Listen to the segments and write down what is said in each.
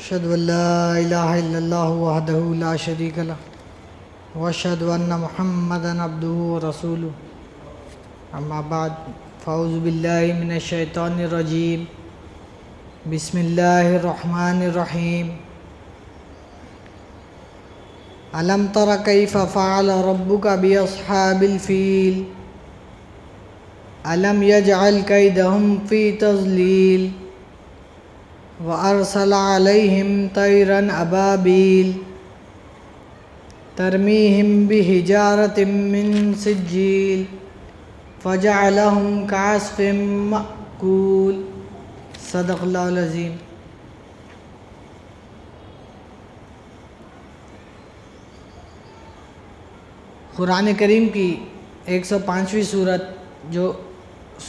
أشهد أن لا إله إلا الله وحده لا شريك له وأشهد أن محمدا عبده ورسوله أما بعد فأعوذ بالله من الشيطان الرجيم بسم الله الرحمن الرحيم ألم تر كيف فعل ربك بأصحاب الفيل ألم يجعل كيدهم في تضليل وأرسل عليهم طيرا أبابيل ترميهم بحجارة من سجيل فجعلهم كعصف مأكول صدق اللہ العظیم۔ قرآن کریم کی 105ویں صورت جو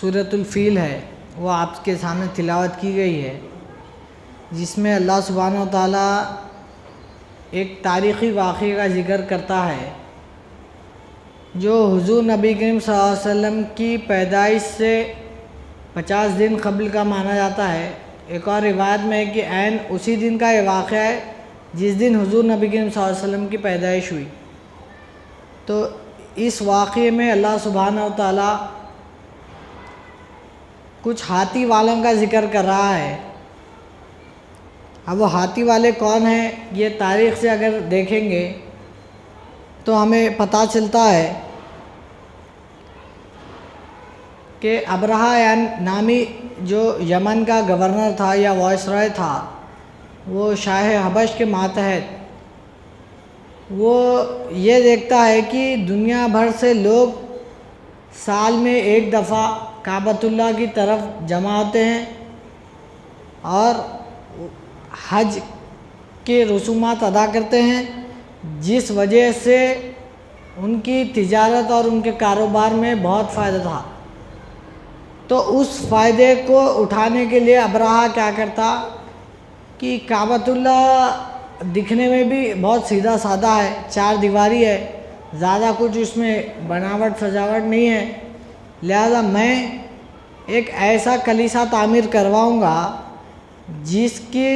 سورۃ الفیل ہے وہ آپ کے سامنے تلاوت کی گئی ہے، جس میں اللہ سبحانہ و تعالیٰ ایک تاریخی واقعے کا ذکر کرتا ہے جو حضور نبی کریم صلی اللہ علیہ وسلم کی پیدائش سے 50 دن قبل کا مانا جاتا ہے۔ ایک اور روایت میں ہے کہ عین اسی دن کا یہ واقعہ ہے جس دن حضور نبی کریم صلی اللہ علیہ وسلم کی پیدائش ہوئی۔ تو اس واقعے میں اللہ سبحانہ و تعالیٰ کچھ ہاتھی والوں کا ذکر کر رہا ہے۔ اب وہ ہاتھی والے کون ہیں، یہ تاریخ سے اگر دیکھیں گے تو ہمیں پتہ چلتا ہے کہ ابرہہ نامی جو یمن کا گورنر تھا یا وائس رائے تھا، وہ شاہ حبش کے ماتحت وہ یہ دیکھتا ہے کہ دنیا بھر سے لوگ سال میں ایک دفعہ کعبۃ اللہ کی طرف جمع ہوتے ہیں اور حج کے رسومات ادا کرتے ہیں، جس وجہ سے ان کی تجارت اور ان کے کاروبار میں بہت فائدہ تھا۔ تو اس فائدے کو اٹھانے کے لیے ابرہہ کیا کرتا کہ کعبۃ اللہ دکھنے میں بھی بہت سیدھا سادہ ہے، 4 دیواری ہے، زیادہ کچھ اس میں بناوٹ سجاوٹ نہیں ہے، لہذا میں ایک ایسا کلیسا تعمیر کرواؤں گا جس کی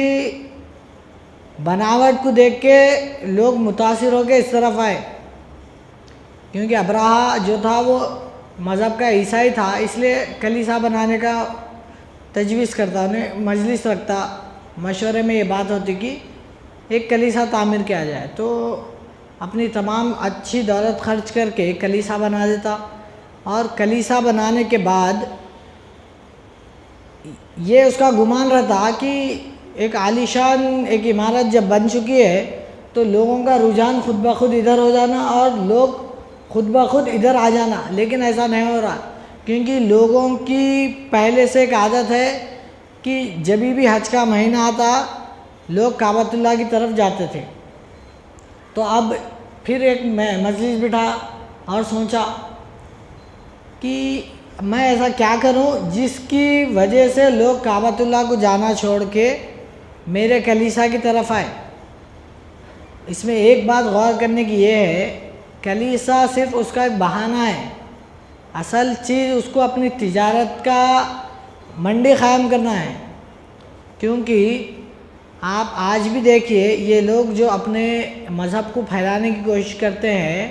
بناوٹ کو دیکھ کے لوگ متاثر ہو کے اس طرف آئے، کیونکہ ابرہہ جو تھا وہ مذہب کا عیسائی تھا، اس لیے کلیسا بنانے کا تجویز کرتا، انہیں مجلس رکھتا، مشورے میں یہ بات ہوتی کہ ایک کلیسا تعمیر کیا جائے، تو اپنی تمام اچھی دولت خرچ کر کے ایک کلیسا بنا دیتا۔ اور کلیسا بنانے کے بعد یہ اس کا گمان رہتا کہ ایک عالیشان ایک عمارت جب بن چکی ہے تو لوگوں کا رجحان خود بخود ادھر ہو جانا اور لوگ خود بخود ادھر آ جانا، لیکن ایسا نہیں ہو رہا، کیونکہ لوگوں کی پہلے سے ایک عادت ہے کہ جب بھی حج کا مہینہ آتا لوگ کعبۃ اللہ کی طرف جاتے تھے۔ تو اب پھر ایک مجلس بٹھا اور سوچا کہ میں ایسا کیا کروں جس کی وجہ سے لوگ کعبۃ اللہ کو جانا چھوڑ کے میرے کلیسا کی طرف آئے۔ اس میں ایک بات غور کرنے کی یہ ہے، کلیسا صرف اس کا ایک بہانہ ہے، اصل چیز اس کو اپنی تجارت کا منڈی قائم کرنا ہے۔ کیونکہ آپ آج بھی دیکھیے یہ لوگ جو اپنے مذہب کو پھیلانے کی کوشش کرتے ہیں،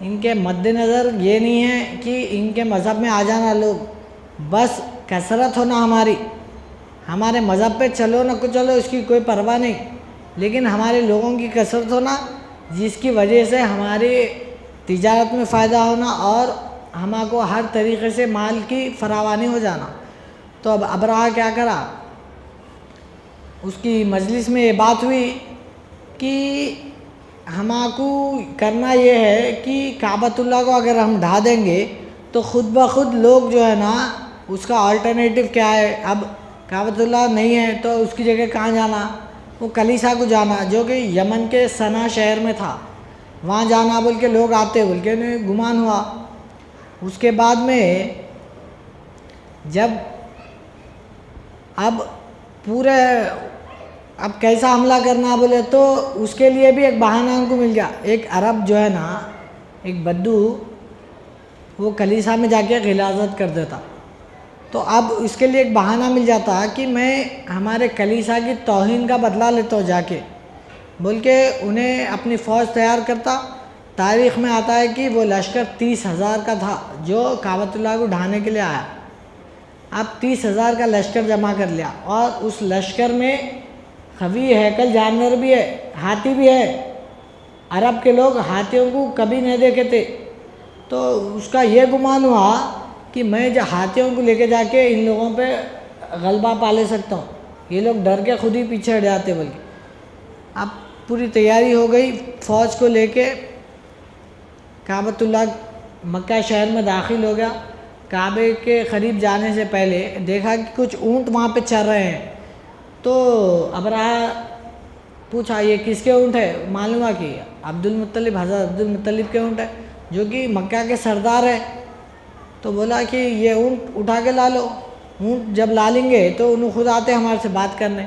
ان کے مد نظر یہ نہیں ہے کہ ان کے مذہب میں آ جانا لوگ، بس کثرت ہونا ہمارے مذہب پہ چلو نہ چلو اس کی کوئی پرواہ نہیں، لیکن ہمارے لوگوں کی کثرت ہونا جس کی وجہ سے ہماری تجارت میں فائدہ ہونا اور ہم کو ہر طریقے سے مال کی فراوانی ہو جانا۔ تو اب ابرہہ کیا کرا، اس کی مجلس میں یہ بات ہوئی کہ ہم کو کرنا یہ ہے کہ کعبۃ اللہ کو اگر ہم ڈھا دیں گے تو خود بخود لوگ جو ہے نا، اس کا آلٹرنیٹو کیا ہے، اب کعبۃ اللہ نہیں ہے تو اس کی جگہ کہاں جانا، وہ کلیسا کو جانا جو کہ یمن کے صنعا شہر میں تھا، وہاں جانا بول کے لوگ آتے بول کے انہیں گمان ہوا۔ اس کے بعد میں جب اب کیسا حملہ کرنا بولے تو اس کے لیے بھی ایک بہانہ ان کو مل گیا۔ ایک عرب جو ہے نا، ایک بدو، وہ کلیسا میں جا کے غلاظت کر دیتا، تو اب اس کے لیے ایک بہانہ مل جاتا کہ میں ہمارے کلیسا کی توہین کا بدلہ لیتا ہوں جا کے، بول کے انہیں اپنی فوج تیار کرتا۔ تاریخ میں آتا ہے کہ وہ لشکر 30,000 کا تھا جو کعبۃ اللہ کو ڈھانے کے لیے آیا۔ اب 30,000 کا لشکر جمع کر لیا، اور اس لشکر میں قوی ہیکل جانور بھی ہے، ہاتھی بھی ہے۔ عرب کے لوگ ہاتھیوں کو کبھی نہیں دیکھے تھے، تو اس کا یہ گمان ہوا کہ میں جو ہاتھیوں کو لے کے جا کے ان لوگوں پہ غلبہ پا لے سکتا ہوں، یہ لوگ ڈر کے خود ہی پیچھے ہٹ جاتے بلکہ۔ اب پوری تیاری ہو گئی، فوج کو لے کے کعبۃ اللہ مکہ شہر میں داخل ہو گیا۔ کعبے کے قریب جانے سے پہلے دیکھا کہ کچھ اونٹ وہاں پہ چر رہے ہیں، تو ابرہہ پوچھا یہ کس کے اونٹ ہے؟ معلوم ہوا کہ عبدالمطلب، حضرت عبدالمطلب کے اونٹ ہے، جو کہ مکہ کے سردار ہے۔ تو بولا کہ یہ اونٹ اٹھا کے لا لو، اونٹ جب لا لیں گے تو انہوں خود آتے ہمارے سے بات کرنے۔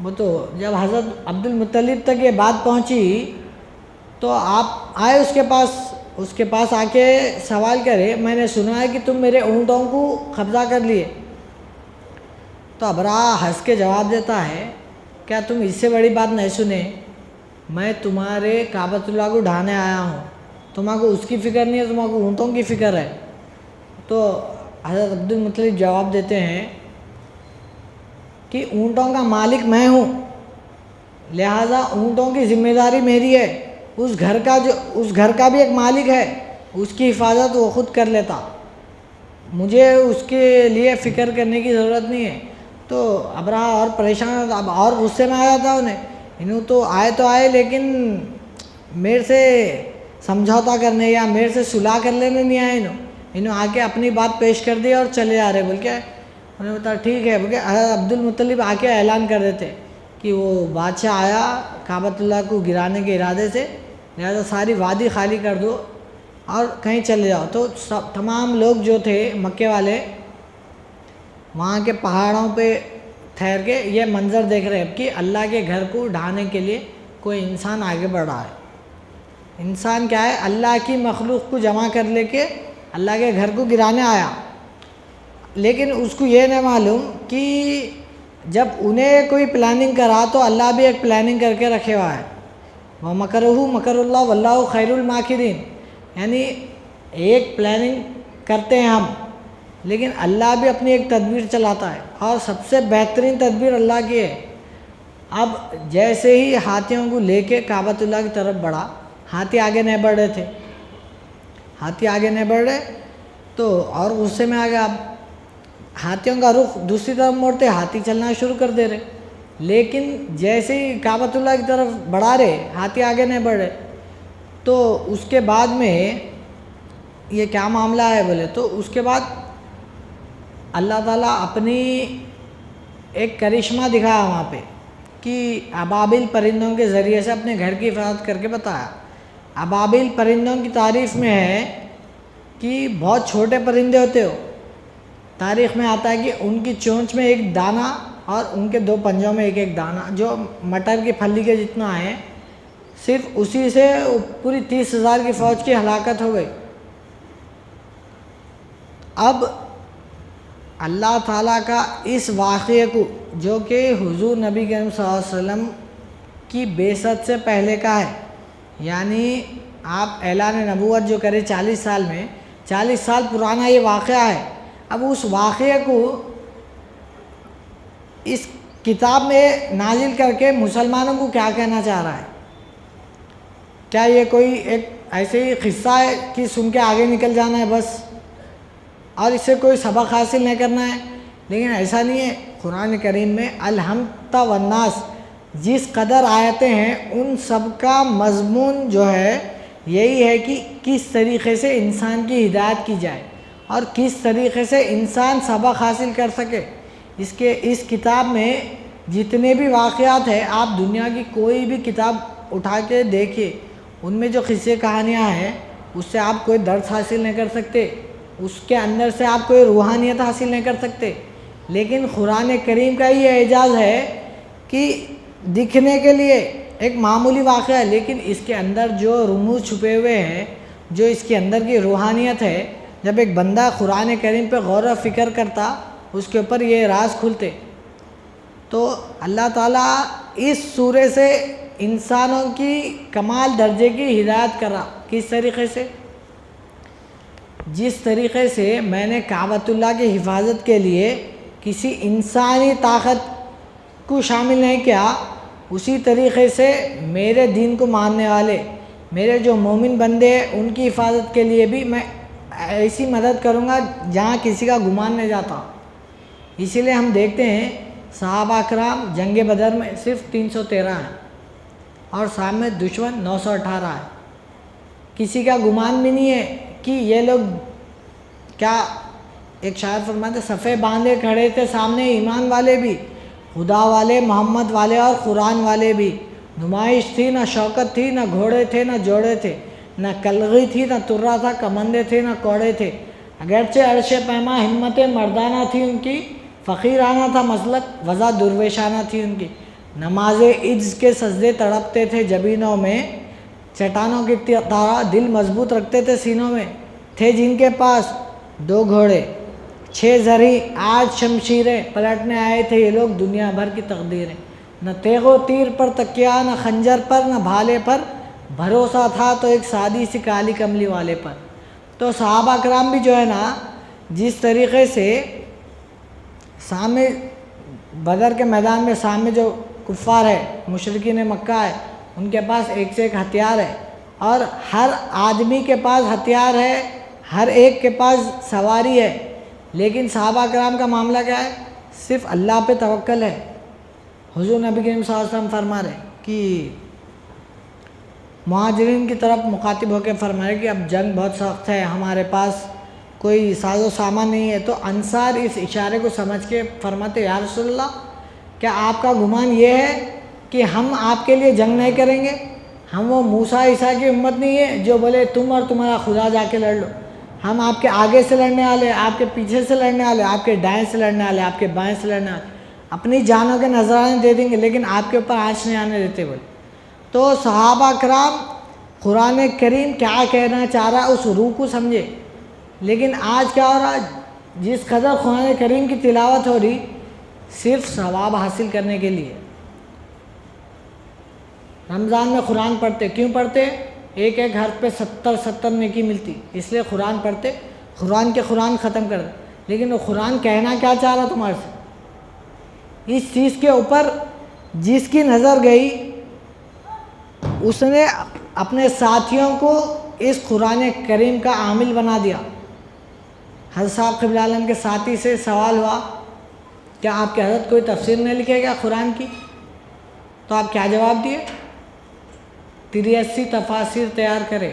وہ تو جب حضرت عبدالمطلب تک یہ بات پہنچی تو آپ آئے اس کے پاس آ کے سوال کرے، میں نے سنا ہے کہ تم میرے اونٹوں کو قبضہ کر لیے۔ تو ابرہہ ہنس کے جواب دیتا ہے، کیا تم اس سے بڑی بات نہیں سنے؟ میں تمہارے کعبۃ اللہ کو ڈھانے آیا ہوں، تمہارے کو اس کی فکر نہیں ہے، تمہارے کو اونٹوں کی فکر ہے۔ تو حضرت عبدالمطلب جواب دیتے ہیں کہ اونٹوں کا مالک میں ہوں، لہٰذا اونٹوں کی ذمہ داری میری ہے۔ اس گھر کا بھی ایک مالک ہے، اس کی حفاظت وہ خود کر لیتا، مجھے اس کے لیے فکر کرنے کی ضرورت نہیں ہے۔ تو ابرہہ اور پریشان ہوتا، اب اور غصے میں آیا تھا انہوں تو آئے لیکن میرے سے سمجھوتا کرنے یا میرے سے صلح کر لینے نہیں آئے۔ انہوں آ کے اپنی بات پیش کر دی اور چلے آ رہے، بول کے انہوں نے بتایا ٹھیک ہے، بول کے حضرت عبدالمطلب آ کے اعلان کر دیتے کہ وہ بادشاہ آیا کعبۃ اللہ کو گرانے کے ارادے سے، لہٰذا ساری وادی خالی کر دو اور کہیں چلے جاؤ۔ تو تمام لوگ جو تھے مکے والے وہاں کے پہاڑوں پہ ٹھہر کے یہ منظر دیکھ رہے ہیں کہ اللہ کے گھر کو ڈھانے کے لیے کوئی انسان آگے بڑھ رہا ہے۔ انسان کیا ہے؟ اللہ کی مخلوق کو جمع کر لے کے اللہ کے گھر کو گرانے آیا، لیکن اس کو یہ نہیں معلوم کہ جب انہیں کوئی پلاننگ کرا تو اللہ بھی ایک پلاننگ کر کے رکھے ہوا ہے۔ وَمَكَرُهُ مَكَرُ اللَّهُ وَاللَّهُ خَيْرُ الْمَاكِرِينَ، یعنی ایک پلاننگ کرتے ہیں ہم، لیکن اللہ بھی اپنی ایک تدبیر چلاتا ہے، اور سب سے بہترین تدبیر اللہ کی ہے۔ اب جیسے ہی ہاتھیوں کو لے کے کعبۃ اللہ کی طرف بڑھا، ہاتھی آگے نہیں بڑھ رہے تو اور غصے میں آ گیا۔ اب ہاتھیوں کا رخ دوسری طرف موڑتے، ہاتھی چلنا شروع کر دے رہے، لیکن جیسے ہی کعبۃ اللہ کی طرف بڑھا رہے ہاتھی آگے نہیں بڑھ رہے۔ تو اس کے بعد میں یہ کیا معاملہ ہے بولے تو اس کے بعد اللہ تعالیٰ اپنی ایک کرشمہ دکھایا وہاں پہ کہ ابابیل پرندوں کے ذریعے سے اپنے گھر کی حفاظت کر کے بتایا۔ ابابیل پرندوں کی تعریف میں ہے کہ بہت چھوٹے پرندے ہوتے ہو، تاریخ میں آتا ہے کہ ان کی چونچ میں ایک دانہ اور ان کے 2 پنجوں میں ایک دانہ جو مٹر کی پھلی کے جتنا ہے، صرف اسی سے پوری 30,000 کی فوج کی ہلاکت ہو گئی۔ اب اللہ تعالیٰ کا اس واقعے کو جو کہ حضور نبی کریم صلی اللہ علیہ وسلم کی بعثت سے پہلے کا ہے، یعنی آپ اعلان نبوت جو کرے 40 سال میں، 40 سال پرانا یہ واقعہ ہے۔ اب اس واقعے کو اس کتاب میں نازل کر کے مسلمانوں کو کیا کہنا چاہ رہا ہے؟ کیا یہ کوئی ایک ایسے ہی قصہ ہے کہ سن کے آگے نکل جانا ہے بس، اور اس سے کوئی سبق حاصل نہیں کرنا ہے؟ لیکن ایسا نہیں ہے۔ قرآن کریم میں الحمد والناس جس قدر آیتیں ہیں ان سب کا مضمون جو ہے یہی ہے کہ کس طریقے سے انسان کی ہدایت کی جائے اور کس طریقے سے انسان سبق حاصل کر سکے۔ اس کتاب میں جتنے بھی واقعات ہیں، آپ دنیا کی کوئی بھی کتاب اٹھا کے دیکھیے، ان میں جو قصے کہانیاں ہیں اس سے آپ کوئی درس حاصل نہیں کر سکتے، اس کے اندر سے آپ کوئی روحانیت حاصل نہیں کر سکتے۔ لیکن قرآن کریم کا یہ اعجاز ہے کہ دکھنے کے لیے ایک معمولی واقعہ ہے، لیکن اس کے اندر جو رموز چھپے ہوئے ہیں، جو اس کے اندر کی روحانیت ہے، جب ایک بندہ قرآن کریم پہ غور و فکر کرتا اس کے اوپر یہ راز کھلتے. تو اللہ تعالیٰ اس سورے سے انسانوں کی کمال درجے کی ہدایت کرا. کس طریقے سے؟ جس طریقے سے میں نے کعبۃ اللہ کی حفاظت کے لیے کسی انسانی طاقت کو شامل نہیں کیا، اسی طریقے سے میرے دین کو ماننے والے میرے جو مومن بندے ہیں ان کی حفاظت کے لیے بھی میں ایسی مدد کروں گا جہاں کسی کا گمان نہیں جاتا. اسی لیے ہم دیکھتے ہیں صحابہ کرام جنگ بدر میں صرف 313 ہیں اور سامنے دشمن 918 ہے. کسی کا گمان بھی نہیں ہے کہ یہ لوگ کیا، ایک شاعر فرماتے صفے باندھے کھڑے تھے سامنے ایمان والے بھی، خدا والے، محمد والے اور قرآن والے بھی. نمائش تھی، نہ شوکت تھی، نہ گھوڑے تھے نہ جوڑے تھے، نہ کلغی تھی نہ ترا تھا، کمندے تھے نہ کوڑے تھے. اگرچہ عرش پیما ہمت مردانہ تھی ان کی، فقیرانہ تھا مسلک وضع درویشانہ تھی ان کی. نماز عجز کے سجدے تڑپتے تھے جبینوں میں، چٹانوں کی طرح دل مضبوط رکھتے تھے سینوں میں. تھے جن کے پاس 2 گھوڑے 6 زرہی 8 شمشیریں، پلٹنے آئے تھے یہ لوگ دنیا بھر کی تقدیریں. نہ تیغ و تیر پر تکیہ، نہ خنجر پر نہ بھالے پر، بھروسہ تھا تو ایک سادی سی کالی کملی والے پر. تو صحابہ کرام بھی جو ہے نا، جس طریقے سے سامنے بدر کے میدان میں سامنے جو کفار ہے، مشرکین مکہ ہے، ان کے پاس ایک سے ایک ہتھیار ہے اور ہر آدمی کے پاس ہتھیار ہے، ہر ایک کے پاس سواری ہے. لیکن صحابہ کرام کا معاملہ کیا ہے؟ صرف اللہ پہ توکل ہے. حضور نبی کریم صلی اللہ علیہ وسلم فرما رہے کہ مہاجرین کی طرف مخاطب ہو کے فرما رہے کہ اب جنگ بہت سخت ہے، ہمارے پاس کوئی ساز و سامان نہیں ہے. تو انصار اس اشارے کو سمجھ کے فرماتے یا رسول اللہ، کیا آپ کا گمان یہ ہے کہ ہم آپ کے لیے جنگ نہیں کریں گے؟ ہم وہ موسیٰ عیسیٰ کی امت نہیں ہے جو بولے تم اور تمہارا خدا جا کے لڑ لو. ہم آپ کے آگے سے لڑنے والے، آپ کے پیچھے سے لڑنے والے، آپ کے دائیں سے لڑنے والے، آپ کے بائیں سے لڑنے والے، اپنی جانوں کے نذرانے دے دیں گے لیکن آپ کے اوپر آنچ نہیں آنے دیتے بولے. تو صحابہ کرام قرآن کریم کیا کہنا چاہ رہا اس روح کو سمجھے. لیکن آج کیا ہو رہا، جس قدر قرآن کریم کی تلاوت ہو رہی صرف ثواب حاصل کرنے کے لیے. رمضان میں قرآن پڑھتے، کیوں پڑھتے؟ ایک ایک حرف پہ 70 نیکی ملتی، اس لیے قرآن پڑھتے، قرآن ختم کر دے. لیکن وہ قرآن کہنا کیا چاہ رہا تمہارے سے؟ اس چیز کے اوپر جس کی نظر گئی اس نے اپنے ساتھیوں کو اس قرآن کریم کا عامل بنا دیا. حضرت صاحب قبلہ عالم کے ساتھی سے سوال ہوا کیا آپ کے حضرت کوئی تفسیر نہیں لکھے گا قرآن کی؟ تو آپ کیا جواب دیے؟ 83 تفاسیر تیار کرے،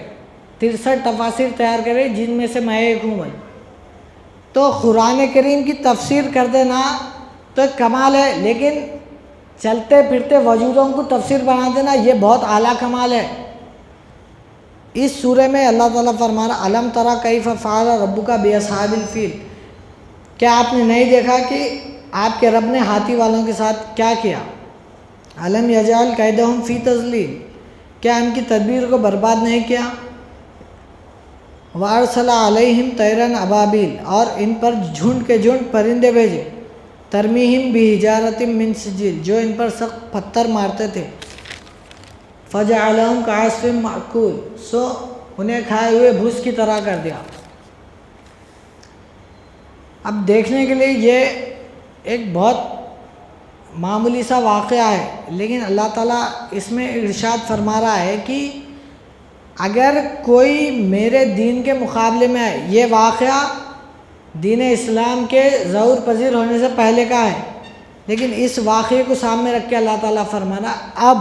63 تفاسیر تیار کرے جن میں سے میں ایک ہوں بھائی. تو قرآن کریم کی تفسیر کر دینا تو ایک کمال ہے، لیکن چلتے پھرتے وجودوں کو تفسیر بنا دینا یہ بہت اعلیٰ کمال ہے. اس سورے میں اللہ تعالیٰ فرما رہا الم تری کیف فعل ربک باصحاب الفیل، کیا آپ نے نہیں دیکھا کہ آپ کے رب نے ہاتھی والوں کے ساتھ کیا کیا؟ الم یجعل کیدہم فی تضلیل، کیا ان کی تدبیر کو برباد نہیں کیا؟ وارسل علیہم طیرا ابابیل، اور ان پر جھنڈ کے جھنڈ پرندے بھیجے، ترمیہم بحجارۃ من سجیل، جو ان پر سخت پتھر مارتے تھے، فجعلہم کعصف مأکول، سو انہیں کھائے ہوئے بھوس کی طرح کر دیا. اب دیکھنے کے لیے یہ ایک بہت معمولی سا واقعہ ہے، لیکن اللہ تعالیٰ اس میں ارشاد فرما رہا ہے کہ اگر کوئی میرے دین کے مقابلے میں آئے، یہ واقعہ دین اسلام کے ظہور پذیر ہونے سے پہلے کا ہے، لیکن اس واقعے کو سامنے رکھ کے اللہ تعالیٰ فرما رہا اب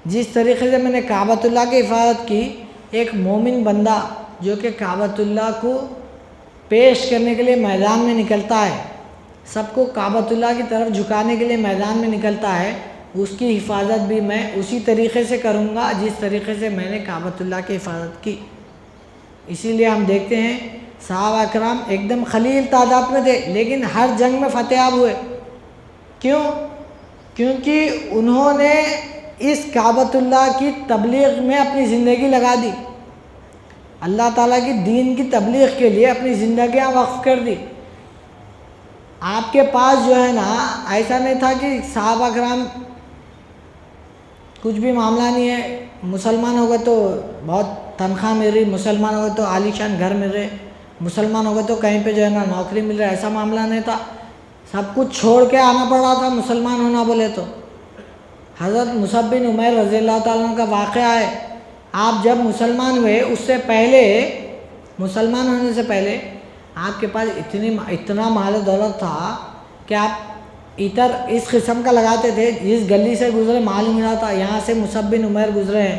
جس طریقے سے میں نے کعبۃ اللہ کی حفاظت کی، ایک مومن بندہ جو کہ کعبۃ اللہ کو پیش کرنے کے لیے میدان میں نکلتا ہے، سب کو کعبۃ اللہ کی طرف جھکانے کے لیے میدان میں نکلتا ہے، اس کی حفاظت بھی میں اسی طریقے سے کروں گا جس طریقے سے میں نے کعبۃ اللہ کی حفاظت کی. اسی لیے ہم دیکھتے ہیں صحابہ کرام ایک دم قلیل تعداد میں تھے لیکن ہر جنگ میں فتح یاب ہوئے. کیوں؟ کیونکہ انہوں نے اس کعبۃ اللہ کی تبلیغ میں اپنی زندگی لگا دی. اللہ تعالیٰ کی دین کی تبلیغ کے لیے اپنی زندگیاں وقف کر دی۔ آپ کے پاس جو ہے نا ایسا نہیں تھا کہ صحابہ کرام کچھ بھی معاملہ نہیں ہے، مسلمان ہو گئے تو بہت تنخواہ مل رہی، مسلمان ہو گئے تو عالیشان گھر مل رہے، مسلمان ہو گئے تو کہیں پہ جو ہے نا نوکری مل رہا ہے، ایسا معاملہ نہیں تھا۔ سب کچھ چھوڑ کے آنا پڑا تھا مسلمان ہونا بولے تو۔ حضرت مصعب بن عمیر رضی اللہ تعالیٰ عنہ کا واقعہ ہے، آپ جب مسلمان ہوئے اس سے پہلے، مسلمان ہونے سے پہلے آپ کے پاس اتنا مال و دولت تھا کہ آپ عطر اس قسم کا لگاتے تھے، جس گلی سے گزرے معلوم ہوا تھا یہاں سے مصعب بن عمیر گزرے ہیں۔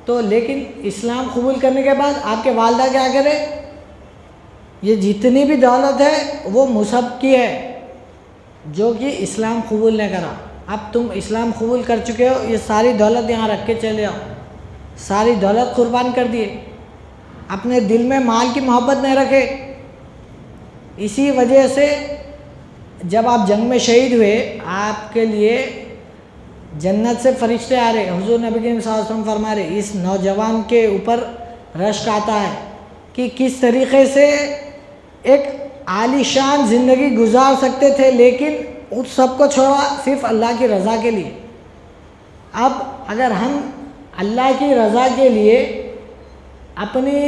تو لیکن اسلام قبول کرنے کے بعد آپ کے والدہ کیا کرے، یہ جتنی بھی دولت ہے وہ مصعب کی ہے جو کہ اسلام قبول نہیں کرا۔ اب تم اسلام قبول کر چکے ہو، یہ ساری دولت یہاں رکھ کے چلے آؤ۔ ساری دولت قربان کر دیے، اپنے دل میں مال کی محبت نہیں رکھے۔ اسی وجہ سے جب آپ جنگ میں شہید ہوئے، آپ کے لیے جنت سے فرشتے آ رہے، حضور نبی کریم صلی اللہ علیہ وسلم فرما رہے اس نوجوان کے اوپر رشک آتا ہے کہ کس طریقے سے ایک عالی شان زندگی گزار سکتے تھے، لیکن اس سب کو چھوڑا صرف اللہ کی رضا کے لیے۔ اب اگر ہم اللہ کی رضا کے لیے اپنی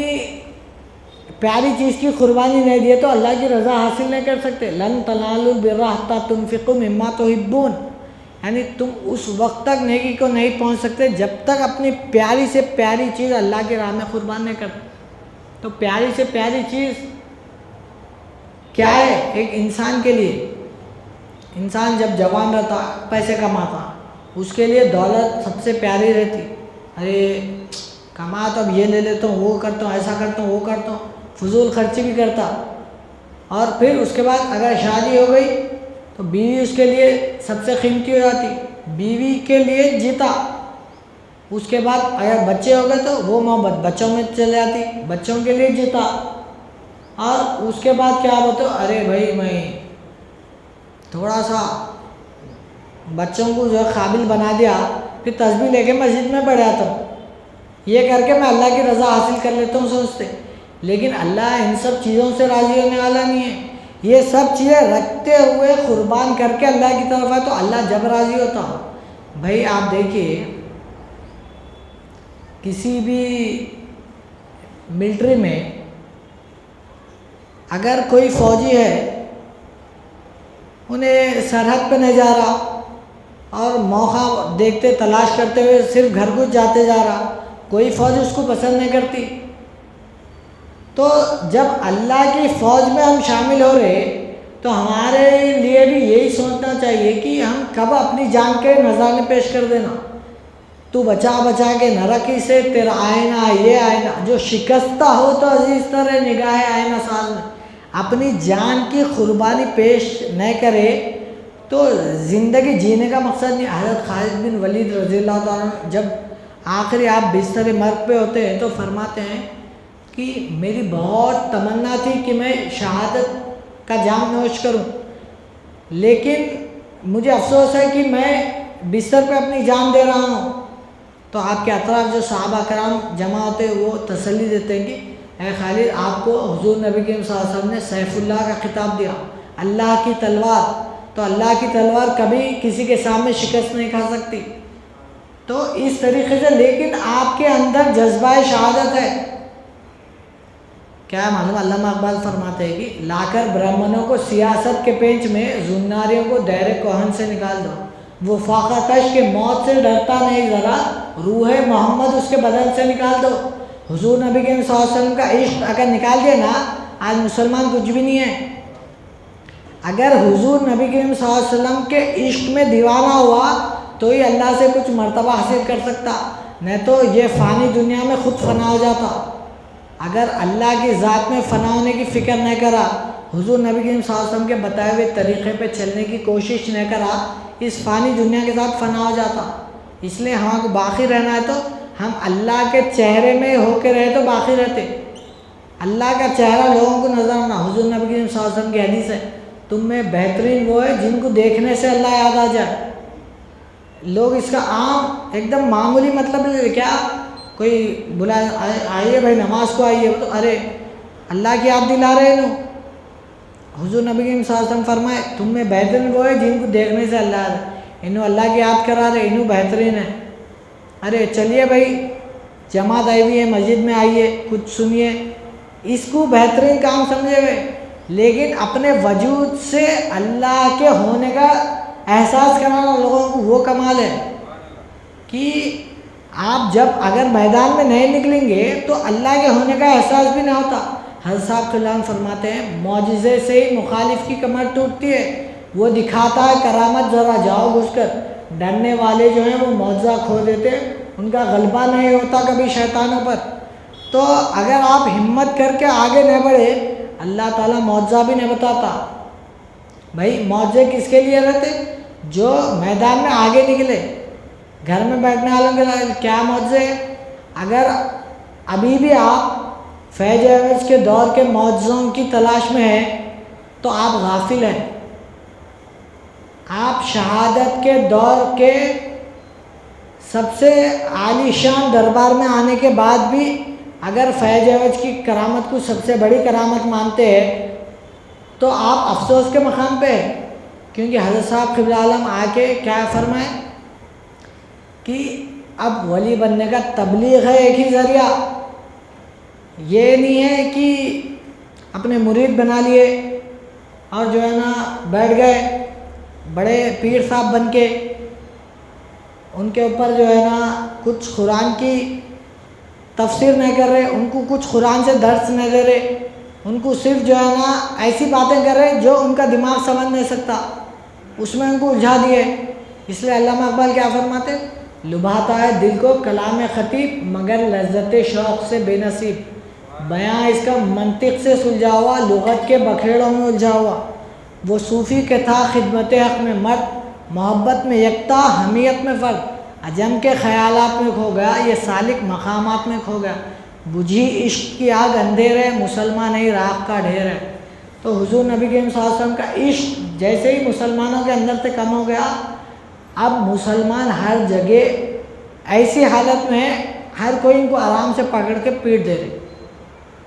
پیاری چیز کی قربانی نہیں دیے تو اللہ کی رضا حاصل نہیں کر سکتے۔ لن تنالوا البر حتی تنفقوا مما تحبون، یعنی تم اس وقت تک نیکی کو نہیں پہنچ سکتے جب تک اپنی پیاری سے پیاری چیز اللہ کی راہ میں قربان نہیں کرتے۔ تو پیاری سے پیاری چیز کیا ہے ایک انسان کے لیے؟ انسان جب جوان رہتا، پیسے کماتا، اس کے لیے دولت سب سے پیاری رہتی۔ ارے کما تو اب یہ لے لیتا ہوں، وہ کرتا ہوں، ایسا کرتا ہوں، وہ کرتا ہوں، فضول خرچی بھی کرتا۔ اور پھر اس کے بعد اگر شادی ہو گئی تو بیوی اس کے لیے سب سے قیمتی ہو جاتی، بیوی کے لیے جیتا۔ اس کے بعد اگر بچے ہو گئے تو وہ محبت بچوں میں چل جاتی، بچوں کے لیے جیتا۔ اور اس کے بعد کیا بتاؤ، ارے بھائی میں تھوڑا سا بچوں کو جو ہے قابل بنا دیا، پھر تسبیح لے کے مسجد میں پڑھ جاتا ہوں، یہ کر کے میں اللہ کی رضا حاصل کر لیتا ہوں سوچتے۔ لیکن اللہ ان سب چیزوں سے راضی ہونے والا نہیں ہے۔ یہ سب چیزیں رکھتے ہوئے قربان کر کے اللہ کی طرف ہے تو اللہ جب راضی ہوتا ہو۔ بھائی آپ دیکھیے کسی بھی ملٹری میں اگر کوئی فوجی ہے، انہیں سرحد پہ نہیں جا رہا اور موقع دیکھتے تلاش کرتے ہوئے صرف گھر گھس جاتے جا رہا، کوئی فوج اس کو پسند نہیں کرتی۔ تو جب اللہ کی فوج میں ہم شامل ہو رہے تو ہمارے لیے بھی یہی سوچنا چاہیے کہ ہم کب اپنی جان کے نذرانے پیش کر دینا۔ تو بچا بچا کے نرکی سے تیرا آئینہ یہ آئینہ، جو شکستہ ہو تو عزیز تر نگاہ آئینہ ساز میں، اپنی جان کی قربانی پیش نہ کرے تو زندگی جینے کا مقصد نہیں۔ حضرت خالد بن ولید رضی اللہ تعالیٰ عنہ جب آخری آپ بستر مرگ پہ ہوتے ہیں تو فرماتے ہیں کہ میری بہت تمنا تھی کہ میں شہادت کا جام نوش کروں، لیکن مجھے افسوس ہے کہ میں بستر پہ اپنی جان دے رہا ہوں۔ تو آپ کے اطراف جو صحابہ کرام جمع ہوتے ہیں وہ تسلی دیتے ہیں کہ اے خالد، آپ کو حضور نبی کریم صلی اللہ علیہ وسلم نے سیف اللہ کا خطاب دیا، اللہ کی تلوار، تو اللہ کی تلوار کبھی کسی کے سامنے شکست نہیں کھا سکتی۔ تو اس طریقے سے لیکن آپ کے اندر جذبہ شہادت ہے۔ کیا معلوم، علامہ اقبال فرماتے ہیں کہ لا کر برہمنوں کو سیاست کے پینچ میں، زناریوں کو دیر کوہن سے نکال دو، وہ فاقہ کش کے موت سے ڈرتا نہیں ذرا، روح محمد اس کے بدن سے نکال دو۔ حضور نبی کریم صلی اللہ علیہ وسلم کا عشق اگر نکال دیا نا، آج مسلمان کچھ بھی نہیں ہے۔ اگر حضور نبی کریم صلی اللہ علیہ وسلم کے عشق میں دیوانہ ہوا تو ہی اللہ سے کچھ مرتبہ حاصل کر سکتا، نہیں تو یہ فانی دنیا میں خود فنا ہو جاتا۔ اگر اللہ کی ذات میں فنا ہونے کی فکر نہیں کرا، حضور نبی کریم صلی اللہ علیہ وسلم کے بتائے ہوئے طریقے پہ چلنے کی کوشش نہیں کرا، اس فانی دنیا کے ساتھ فنا ہو جاتا۔ اس لیے ہمیں کو باقی رہنا ہے تو ہم اللہ کے چہرے میں ہو کے رہے تو باقی رہتے۔ اللہ کا چہرہ لوگوں کو نظر آنا، حضور نبی کریم صلی اللہ علیہ وسلم کی حدیث ہے، تم میں بہترین وہ ہے جن کو دیکھنے سے اللہ یاد آ جائے۔ لوگ اس کا عام ایک دم معمولی مطلب لے کیا کوئی بلا آئیے بھائی نماز کو آئیے، تو ارے اللہ کی یاد دلا رہے ہیں۔ حضور نبی کریم صلی اللہ علیہ وسلم فرمائے تم میں بہترین وہ ہے جن کو دیکھنے سے اللہ ہے، انہوں اللہ کی یاد کرا رہے، انہوں بہترین ہے۔ ارے چلیے بھائی جماعت آئی ہوئی ہے، مسجد میں آئیے، کچھ سنیے، اس کو بہترین کام سمجھے ہوئے، لیکن اپنے وجود سے اللہ کے ہونے کا احساس کرانا لوگوں کو وہ کمال ہے کہ آپ جب اگر میدان میں نہیں نکلیں گے تو اللہ کے ہونے کا احساس بھی نہیں ہوتا۔ حضرت صاحب کلام فرماتے ہیں معجزے سے ہی مخالف کی کمر ٹوٹتی ہے، وہ دکھاتا ہے کرامت، ذرا جاؤ گھس کر، ڈرنے والے جو ہیں وہ معجزہ کھو دیتے ہیں، ان کا غلبہ نہیں ہوتا کبھی شیطانوں پر۔ تو اگر آپ ہمت کر کے آگے نہ بڑھے اللہ تعالیٰ معجزہ بھی نہیں بتاتا۔ بھائی معجزے کس کے لیے رہتے؟ جو میدان میں آگے نکلے۔ گھر میں بیٹھنے والوں کے لیے کیا معجزے؟ اگر ابھی بھی آپ فیض عوض کے دور کے معجزوں کی تلاش میں ہیں تو آپ غافل ہیں۔ آپ شہادت کے دور کے سب سے عالی شان دربار میں آنے کے بعد بھی اگر فیض عوض کی کرامت کو سب سے بڑی کرامت مانتے ہیں تو آپ افسوس کے مقام پہ ہیں، کیونکہ حضرت صاحب قبلہ عالم آ کے کیا فرمائے کہ اب ولی بننے کا تبلیغ ہے ایک ہی ذریعہ، یہ نہیں ہے کہ اپنے مرید بنا لیے اور جو ہے نا بیٹھ گئے بڑے پیر صاحب بن کے، ان کے اوپر جو ہے نا کچھ قرآن کی تفسیر نہیں کر رہے، ان کو کچھ قرآن سے درس نہیں دے رہے، ان کو صرف جو ہے نا ایسی باتیں کر رہے جو ان کا دماغ سمجھ نہیں سکتا، اس میں ان کو الجھا دیے۔ اس لیے علامہ اقبال کیا فرماتے؟ لبھاتا ہے دل کو کلام خطیب مگر لذت شوق سے بے نصیب، بیاں اس کا منطق سے سلجھا ہوا لغت کے بکھیڑوں میں الجھا ہوا، وہ صوفی کے تھا خدمت حق میں مرد، محبت میں یکتا حمیت میں فرد، عجم کے خیالات میں کھو گیا یہ سالک مقامات میں کھو گیا، بجھی عشق کی آگ اندھیرے مسلمان نہیں راکھ کا ڈھیر ہے۔ تو حضور نبی کریم صلی اللہ علیہ وسلم کا عشق جیسے ہی مسلمانوں کے اندر سے کم ہو گیا، اب مسلمان ہر جگہ ایسی حالت میں ہے ہر کوئی ان کو آرام سے پکڑ کے پیٹ دے رہے،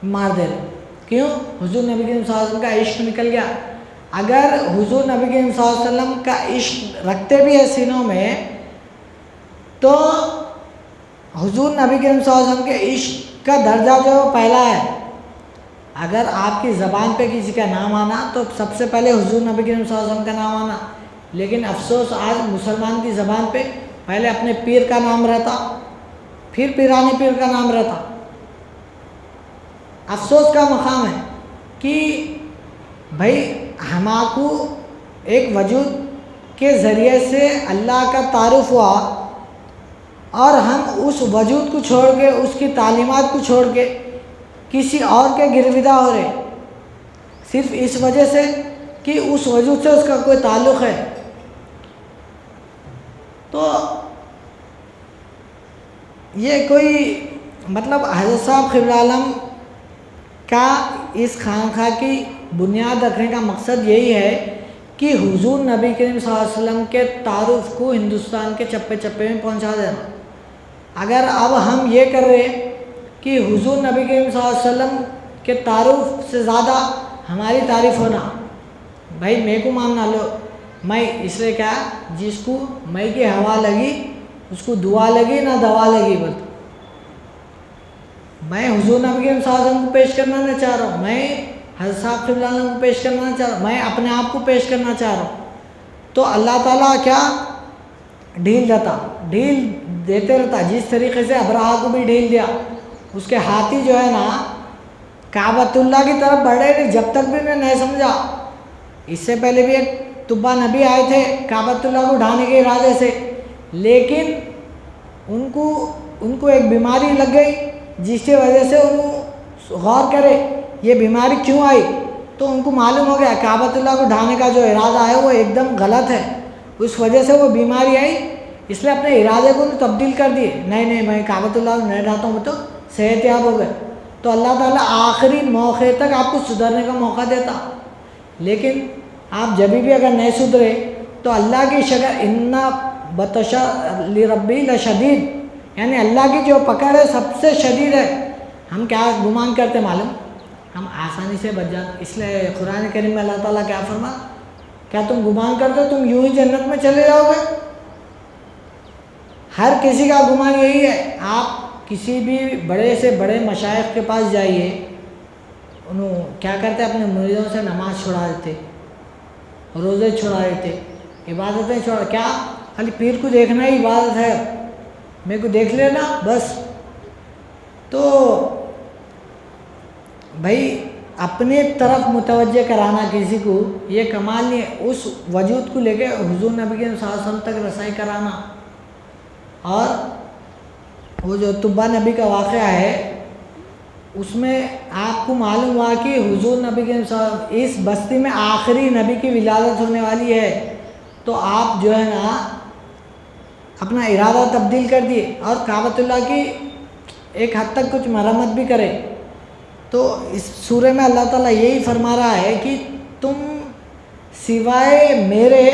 مار دے رہے، کیوں؟ حضور نبی کریم صلی اللہ علیہ وسلم کا عشق نکل گیا۔ اگر حضور نبی کریم صلی اللہ علیہ وسلم کا عشق رکھتے بھی ہے سینوں میں تو حضور نبی کریم صلی اللہ علیہ وسلم کے عشق کا درجہ جو ہے وہ پہلا ہے۔ اگر آپ کی زبان پہ کسی کا نام آنا تو سب سے پہلے حضور نبی کریم صلی اللہ علیہ وسلم کا نام آنا، لیکن افسوس آج مسلمان کی زبان پہ پہلے اپنے پیر کا نام رہتا، پھر پیرانی پیر کا نام رہتا۔ افسوس کا مقام ہے کہ بھائی ہمارے ایک وجود کے ذریعے سے اللہ کا تعارف ہوا اور ہم اس وجود کو چھوڑ کے اس کی تعلیمات کو چھوڑ کے کسی اور کے گرویدہ ہو رہے، صرف اس وجہ سے کہ اس وجود سے اس کا کوئی تعلق ہے۔ تو یہ کوئی مطلب حضرت صاحب قبلہ عالم کا اس خانقاہ کی بنیاد رکھنے کا مقصد یہی ہے کہ حضور نبی کریم صلی اللہ علیہ وسلم کے تعارف کو ہندوستان کے چپے چپے میں پہنچا دینا۔ اگر اب ہم یہ کر رہے کہ حضور نبی کریم صلی اللہ علیہ وسلم کے تعارف سے زیادہ ہماری تعریف ہونا، بھائی میں کو ماننا لو، میں اس لیے کیا جس کو میں کی ہوا لگی اس کو دعا لگی نہ دوا لگی، بولتے میں حضور نبی کریم صلی اللہ علیہ وسلم کو پیش کرنا نہیں چاہ رہا ہوں، میں حضرت صاحب قبلہ عالم کو پیش کرنا چاہ رہا ہوں، میں اپنے آپ کو پیش کرنا چاہ رہا ہوں، تو اللہ تعالیٰ کیا ڈھیل دیتے رہتا، جس طریقے سے ابرہہ کو بھی ڈھیل دیا، اس کے ہاتھی جو ہے نا کعبۃ اللہ کی طرف بڑھے نہیں جب تک بھی نہیں سمجھا۔ اس سے پہلے بھی ایک تبا نبی آئے تھے کعبۃ اللہ کو ڈھانے کے ارادے سے، لیکن ان کو ایک بیماری لگ گئی جس کی وجہ سے انہوں غور کرے یہ بیماری کیوں آئی، تو ان کو معلوم ہو گیا کعبۃ اللہ کو ڈھانے کا جو ارادہ ہے وہ ایک دم غلط ہے، اس وجہ سے وہ بیماری آئی، اس لیے اپنے ارادے کو تبدیل کر دیے، نہیں میں کعبۃ اللہ کو نہیں ڈھاتا ہوں، تو صحت یاب ہو گئے۔ تو اللہ تعالیٰ آخری موقع تک آپ کو سدھرنے کا موقع دیتا، لیکن آپ جبھی بھی اگر نہیں سدھرے تو اللہ کی شکل ان بطش لربی لشدید، یعنی اللہ کی جو پکڑ ہے سب سے شدید ہے. ہم کیا گمان کرتے معلوم؟ ہم آسانی سے بچ جاتے. اس لیے قرآن کریم میں اللہ تعالیٰ کیا فرما، کیا تم گمان کرتے ہو تم یوں ہی جنت میں چلے جاؤ گے؟ ہر کسی کا گمان یہی ہے. آپ کسی بھی بڑے سے بڑے مشائخ کے پاس جائیے، انہوں کیا کرتے اپنے مریدوں سے نماز چھڑا دیتے، روزے چھڑا دیتے، عبادتیں چھوڑا. کیا خالی پیر کو دیکھنا ہی عبادت ہے، میرے کو دیکھ لینا بس. تو بھائی اپنے طرف متوجہ کرانا کسی کو یہ کمال نہیں ہے. اس وجود کو لے کے حضور نبی کے صلی اللہ علیہ وسلم تک رسائی کرانا. اور وہ جو طبا نبی کا واقعہ ہے اس میں آپ کو معلوم ہوا کہ حضور نبی کے اس بستی میں آخری نبی کی ولادت ہونے والی ہے. تو آپ جو ہے نا اپنا ارادہ تبدیل کر دیے اور کعبۃ اللہ کی ایک حد تک کچھ مرمت بھی کرے. تو اس سورہ میں اللہ تعالیٰ یہی فرما رہا ہے کہ تم سوائے میرے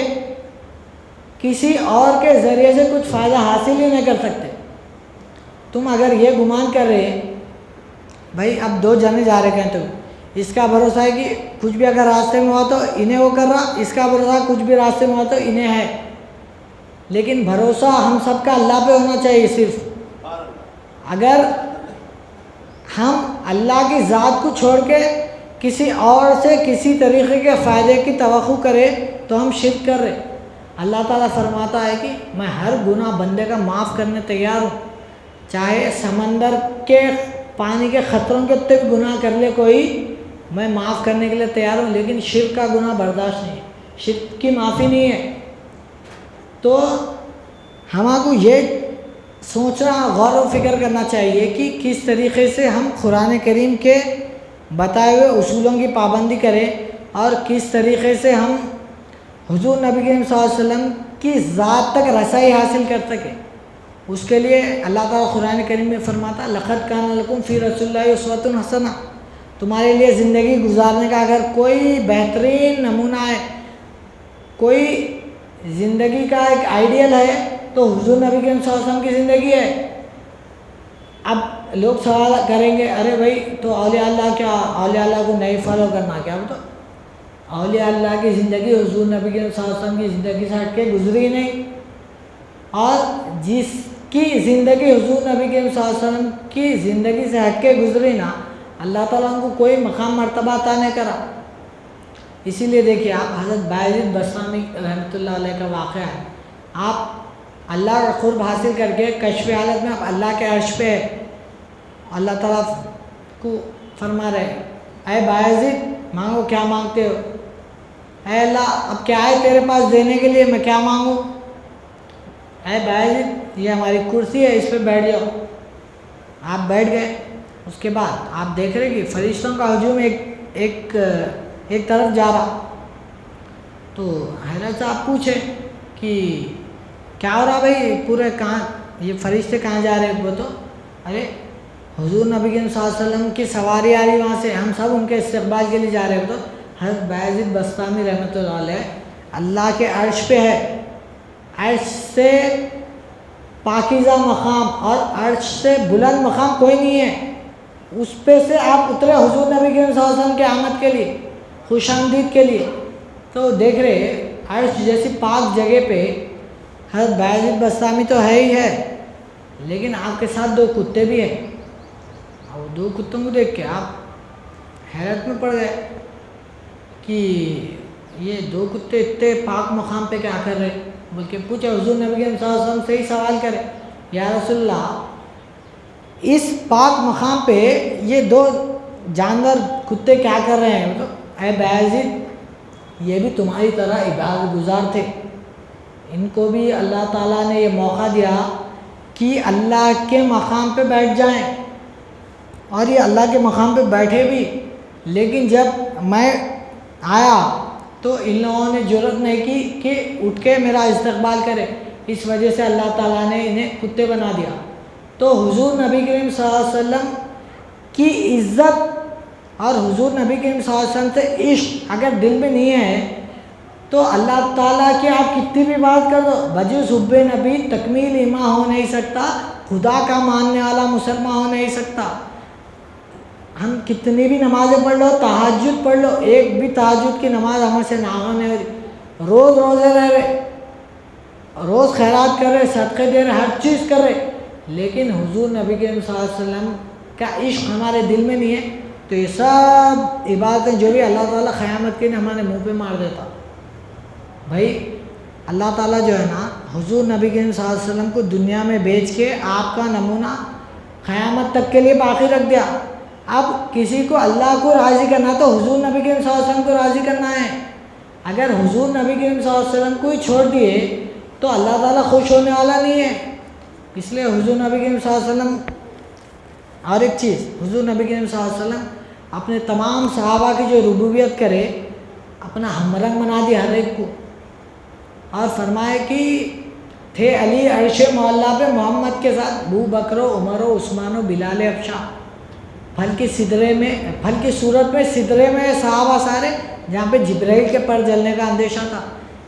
کسی اور کے ذریعے سے کچھ فائدہ حاصل ہی نہیں کر سکتے. تم اگر یہ گمان کر رہے بھائی اب دو جنے جا رہے ہیں تو اس کا بھروسہ ہے کہ کچھ بھی اگر راستے میں ہوا تو انہیں وہ کر رہا، اس کا بھروسہ کچھ بھی راستے میں ہوا تو انہیں ہے. لیکن بھروسہ ہم سب کا اللہ پہ ہونا چاہیے. صرف اگر ہم اللہ کی ذات کو چھوڑ کے کسی اور سے کسی طریقے کے فائدے کی توقع کرے تو ہم شرک کر رہے. اللہ تعالیٰ فرماتا ہے کہ میں ہر گناہ بندے کا معاف کرنے تیار ہوں، چاہے سمندر کے پانی کے خطروں کے تک گناہ کر لے کوئی، میں معاف کرنے کے لیے تیار ہوں. لیکن شرک کا گناہ برداشت نہیں ہے، شرک کی معافی نہیں ہے. تو ہمارے کو یہ سوچنا غور و فکر کرنا چاہیے کہ کس طریقے سے ہم قرآن کریم کے بتائے ہوئے اصولوں کی پابندی کریں اور کس طریقے سے ہم حضور نبی کریم صلی اللہ علیہ وسلم کی ذات تک رسائی حاصل کر سکیں. اس کے لیے اللہ تعالیٰ قرآن کریم میں فرماتا لقد کان لکم فی رسول اللہ اسوۃ حسنہ. تمہارے لیے زندگی گزارنے کا اگر کوئی بہترین نمونہ ہے، کوئی زندگی کا ایک آئیڈیل ہے تو حضور نبی کریم صلی اللہ علیہ وسلم کی زندگی ہے. اب لوگ سوال کریں گے ارے بھائی تو اولیاء اللہ کیا، اولیاء اللہ کو نہیں فالو کرنا کیا؟ تو اولیاء اللہ کی زندگی حضور نبی کریم صلی اللہ علیہ وسلم کی زندگی سے ہٹ کے گزری نہیں. اور جس کی زندگی حضور نبی کریم صلی اللہ علیہ وسلم کی زندگی سے ہٹ کے گزری نا، اللہ تعالیٰ ان کو کوئی مقام مرتبہ عطا نہیں کرا. اسی لیے دیکھیے آپ حضرت بایزید بسطامی رحمۃ اللہ علیہ کا واقعہ ہے. آپ اللہ کا قرب حاصل کر کے کشف حالت میں آپ اللہ کے عرش پہ اللہ تعالیٰ کو فرما رہے اے بایزید مانگو کیا مانگتے ہو. اے اللہ اب کیا ہے تیرے پاس دینے کے لیے، میں کیا مانگوں؟ اے بایزید یہ ہماری کرسی ہے، اس پہ بیٹھ جاؤ. آپ بیٹھ گئے. اس کے بعد آپ دیکھ رہے کہ فرشتوں کا ہجوم ایک طرف جا رہا. تو حضرت صاحب پوچھے کہ کیا ہو رہا بھائی، پورے کہاں یہ فرشتے کہاں جا رہے ہیں؟ وہ تو ارے حضور نبی کریم صلی اللہ علیہ وسلم کی سواری آ رہی وہاں سے، ہم سب ان کے استقبال کے لیے جا رہے ہیں. تو حضرت بایزید بسطامی رحمۃ اللہ علیہ اللہ کے عرش پہ ہے، عرش سے پاکیزہ مقام اور عرش سے بلند مقام کوئی نہیں ہے. اس پہ سے آپ اترے حضور نبی کریم صلی اللہ علیہ وسلم کے آمد کے لیے، خوش آمدید کے لیے. تو دیکھ رہے عرش جیسی پاک جگہ پہ حضرت بایزید بسطامی تو ہے ہی ہے، لیکن آپ کے ساتھ دو کتے بھی ہیں. اور دو کتوں کو دیکھ کے آپ حیرت میں پڑ گئے کہ یہ دو کتے اتنے پاک مقام پہ کیا کر رہے. بلکہ پوچھے حضور نبی کریم صلی اللہ علیہ وسلم سے ہی سوال کرے یا رسول اللہ اس پاک مقام پہ یہ دو جانور کتے کیا کر رہے ہیں؟ تو اے بایزید یہ بھی تمہاری طرح عبادت گزار تھے، ان کو بھی اللہ تعالیٰ نے یہ موقع دیا کہ اللہ کے مقام پہ بیٹھ جائیں، اور یہ اللہ کے مقام پہ بیٹھے بھی. لیکن جب میں آیا تو ان لوگوں نے جرأت نہیں کی کہ اٹھ کے میرا استقبال کرے، اس وجہ سے اللہ تعالیٰ نے انہیں کتے بنا دیا. تو حضور نبی کریم صلی اللہ علیہ وسلم کی عزت اور حضور نبی کریم صلی اللہ علیہ وسلم سے عشق اگر دل میں نہیں ہے تو اللہ تعالیٰ کی آپ کتنی بھی بات کر دو، بجز حب نبی تکمیل ایمان ہو نہیں سکتا، خدا کا ماننے والا مسلمان ہو نہیں سکتا۔ ہم کتنی بھی نمازیں پڑھ لو، تہجد پڑھ لو، ایک بھی تہجد کی نماز ہم سے نہ ہونے والی، روز روزے رہ رہے، روز خیرات کر رہے، صدقے دے رہے، ہر چیز کر رہے، لیکن حضور نبی کریم صلی اللہ علیہ وسلم کا عشق ہمارے دل میں نہیں ہے، تو یہ سب عبادتیں جو بھی اللہ تعالیٰ قیامت کے دن ہمارے منہ پہ مار دیتا۔ بھائی اللہ تعالیٰ جو ہے نا حضور نبی کریم صلی اللہ علیہ وسلم کو دنیا میں بھیج کے آپ کا نمونہ قیامت تک کے لیے باقی رکھ دیا۔ اب کسی کو اللہ کو راضی کرنا تو حضور نبی کریم صلی اللہ علیہ وسلم کو راضی کرنا ہے۔ اگر حضور نبی کریم صلی اللہ علیہ وسلم کو ہی چھوڑ دیے تو اللہ تعالیٰ خوش ہونے والا نہیں ہے۔ اس لیے حضور نبی کریم صلی اللہ علیہ وسلم، اور ایک چیز، حضور نبی کریم صلی اللہ علیہ وسلم اپنے تمام صحابہ کی جو ربوبیت کرے اپنا ہمرنگ بنا دیا ہر ایک کو، اور فرمائے کہ تھے علی عرش معلیٰ پہ محمد کے ساتھ ابو بکر و عمر و عثمان و بلال افشا، پھل کی صورت میں سدرے میں صحابہ سارے، جہاں پہ جبرائیل کے پر جلنے کا اندیشہ تھا،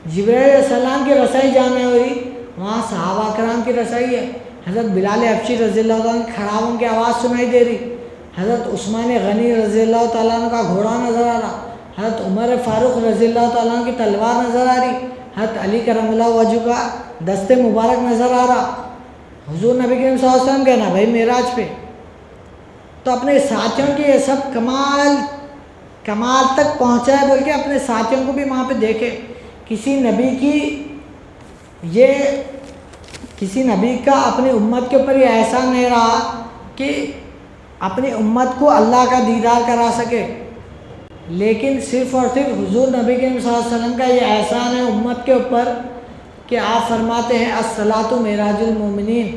جبرائیل علیہ السلام کی رسائی جانے ہوئی، وہاں صحابہ کرام کی رسائی ہے۔ حضرت بلال افشی رضی اللہ عنہ کھڑا ان کی آواز سنائی دے رہی، حضرت عثمان غنی رضی اللہ تعالیٰ عنہ کا گھوڑا نظر آ رہا، حضرت عمر فاروق رضی اللہ تعالیٰ عنہ کی تلوار نظر آ رہی، حضرت علی کرم اللہ وجہ کا دست مبارک نظر آ رہا۔ حضور نبی کریم صلی اللہ علیہ وسلم کہنا بھائی معراج پہ، تو اپنے ساتھیوں کی یہ سب کمال تک پہنچا ہے بول کے اپنے ساتھیوں کو بھی وہاں پہ دیکھے۔ کسی نبی کا اپنی امت کے اوپر یہ احسان نہیں رہا کہ اپنی امت کو اللہ کا دیدار کرا سکے، لیکن صرف اور صرف حضور نبی کریم صلی اللہ علیہ وسلم کا یہ احسان ہے امت کے اوپر کہ آپ فرماتے ہیں الصلاۃ معراج المومنین،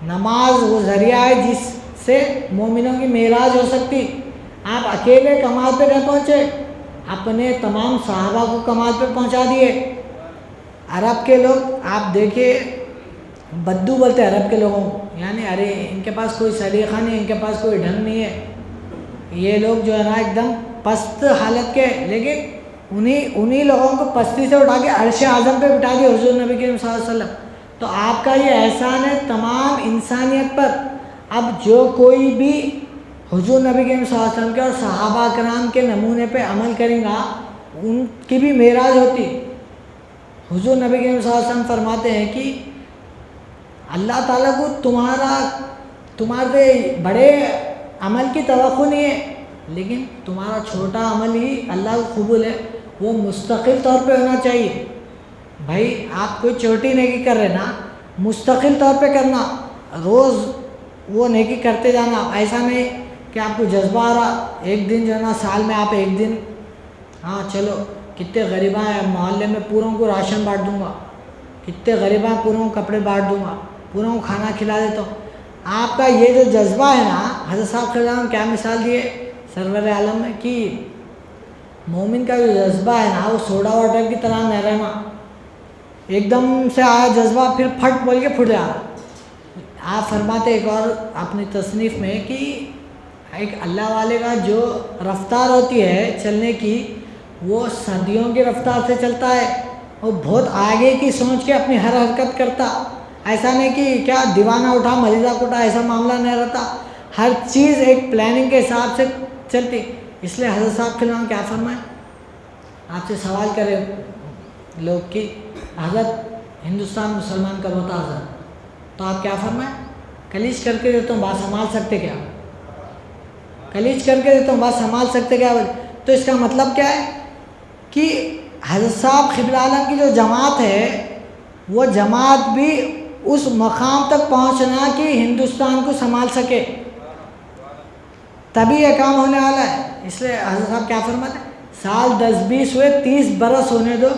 نماز وہ ذریعہ ہے جس سے مومنوں کی معراج ہو سکتی۔ آپ اکیلے کمال پہ نہیں پہنچے، اپنے تمام صحابہ کو کمال پہ پہنچا دیے۔ عرب کے لوگ آپ دیکھیے بدو بولتے ہیں عرب کے لوگوں کو، یعنی ارے ان کے پاس کوئی سلیقہ نہیں، ان کے پاس کوئی ڈھنگ نہیں ہے، یہ لوگ جو ہے نا ایک دم پست حالت کے، لیکن انہی لوگوں کو پستی سے اٹھا کے عرش اعظم پہ بٹھا دیا حضور نبی کریم صلی اللہ علیہ وسلم۔ تو آپ کا یہ احسان ہے تمام انسانیت پر۔ اب جو کوئی بھی حضور نبی کریم صلی اللہ علیہ وسلم کے اور صحابہ کرام کے نمونے پہ عمل کریں گا ان کی بھی معراج ہوتی۔ حضور نبی کریم صلی اللہ علیہ وسلم فرماتے ہیں کہ اللہ تعالیٰ کو تمہارے بڑے عمل کی توقع نہیں ہے، لیکن تمہارا چھوٹا عمل ہی اللہ کو قبول ہے، وہ مستقل طور پہ ہونا چاہیے۔ بھائی آپ کوئی چھوٹی نیکی کر رہے نا، مستقل طور پہ کرنا، روز وہ نیکی کرتے جانا، ایسا نہیں کہ آپ کو جذبہ آ رہا ایک دن جو ہے نا سال میں آپ ایک دن ہاں چلو کتنے غریباں ہیں محلے میں پوروں کو راشن بانٹ دوں گا، کتنے غریباں پوروں کو کپڑے بانٹ دوں گا، پوروں کو کھانا کھلا دیتا ہوں۔ آپ کا یہ جو جذبہ ہے نا، حضرت صاحب خلام کیا مثال دیے سرور عالم میں کہ مومن کا جو جذبہ ہے نا وہ سوڈا واٹر کی طرح نہ رہنا، ایک دم سے آیا جذبہ پھر پھٹ بول کے پھٹ جا رہا۔ آپ فرماتے ایک اور اپنی تصنیف میں کہ ایک اللہ والے کا جو رفتار ہوتی ہے چلنے کی، وہ صدیوں کی رفتار سے چلتا ہے، وہ بہت آگے کی سوچ کے اپنی ہر حرکت کرتا، ایسا نہیں کہ کیا دیوانہ اٹھا مریضہ کوٹا، ایسا معاملہ نہیں رہتا، ہر چیز ایک پلاننگ کے حساب سے چلتی۔ اس لیے حضرت صاحب کے نام کیا فرمائیں، آپ سے سوال کرے لوگ کہ حضرت ہندوستان مسلمان کب ہوتا حضرت، تو آپ کیا فرمائیں، کلیج کر کے دیتا ہوں بات سنبھال سکتے کیا، کلیج کر کے دیتا ہوں بات سنبھال سکتے کیا بولے، تو اس کا مطلب کیا ہے کہ حضرت صاحب قبلہ عالم کی جو جماعت ہے وہ جماعت بھی اس مقام تک پہنچنا کہ ہندوستان کو سنبھال سکے، تبھی یہ کام ہونے والا ہے۔ اس لیے حضرت صاحب کیا فرماتے ہیں، سال 10-20 ہوئے 30 برس ہونے دو،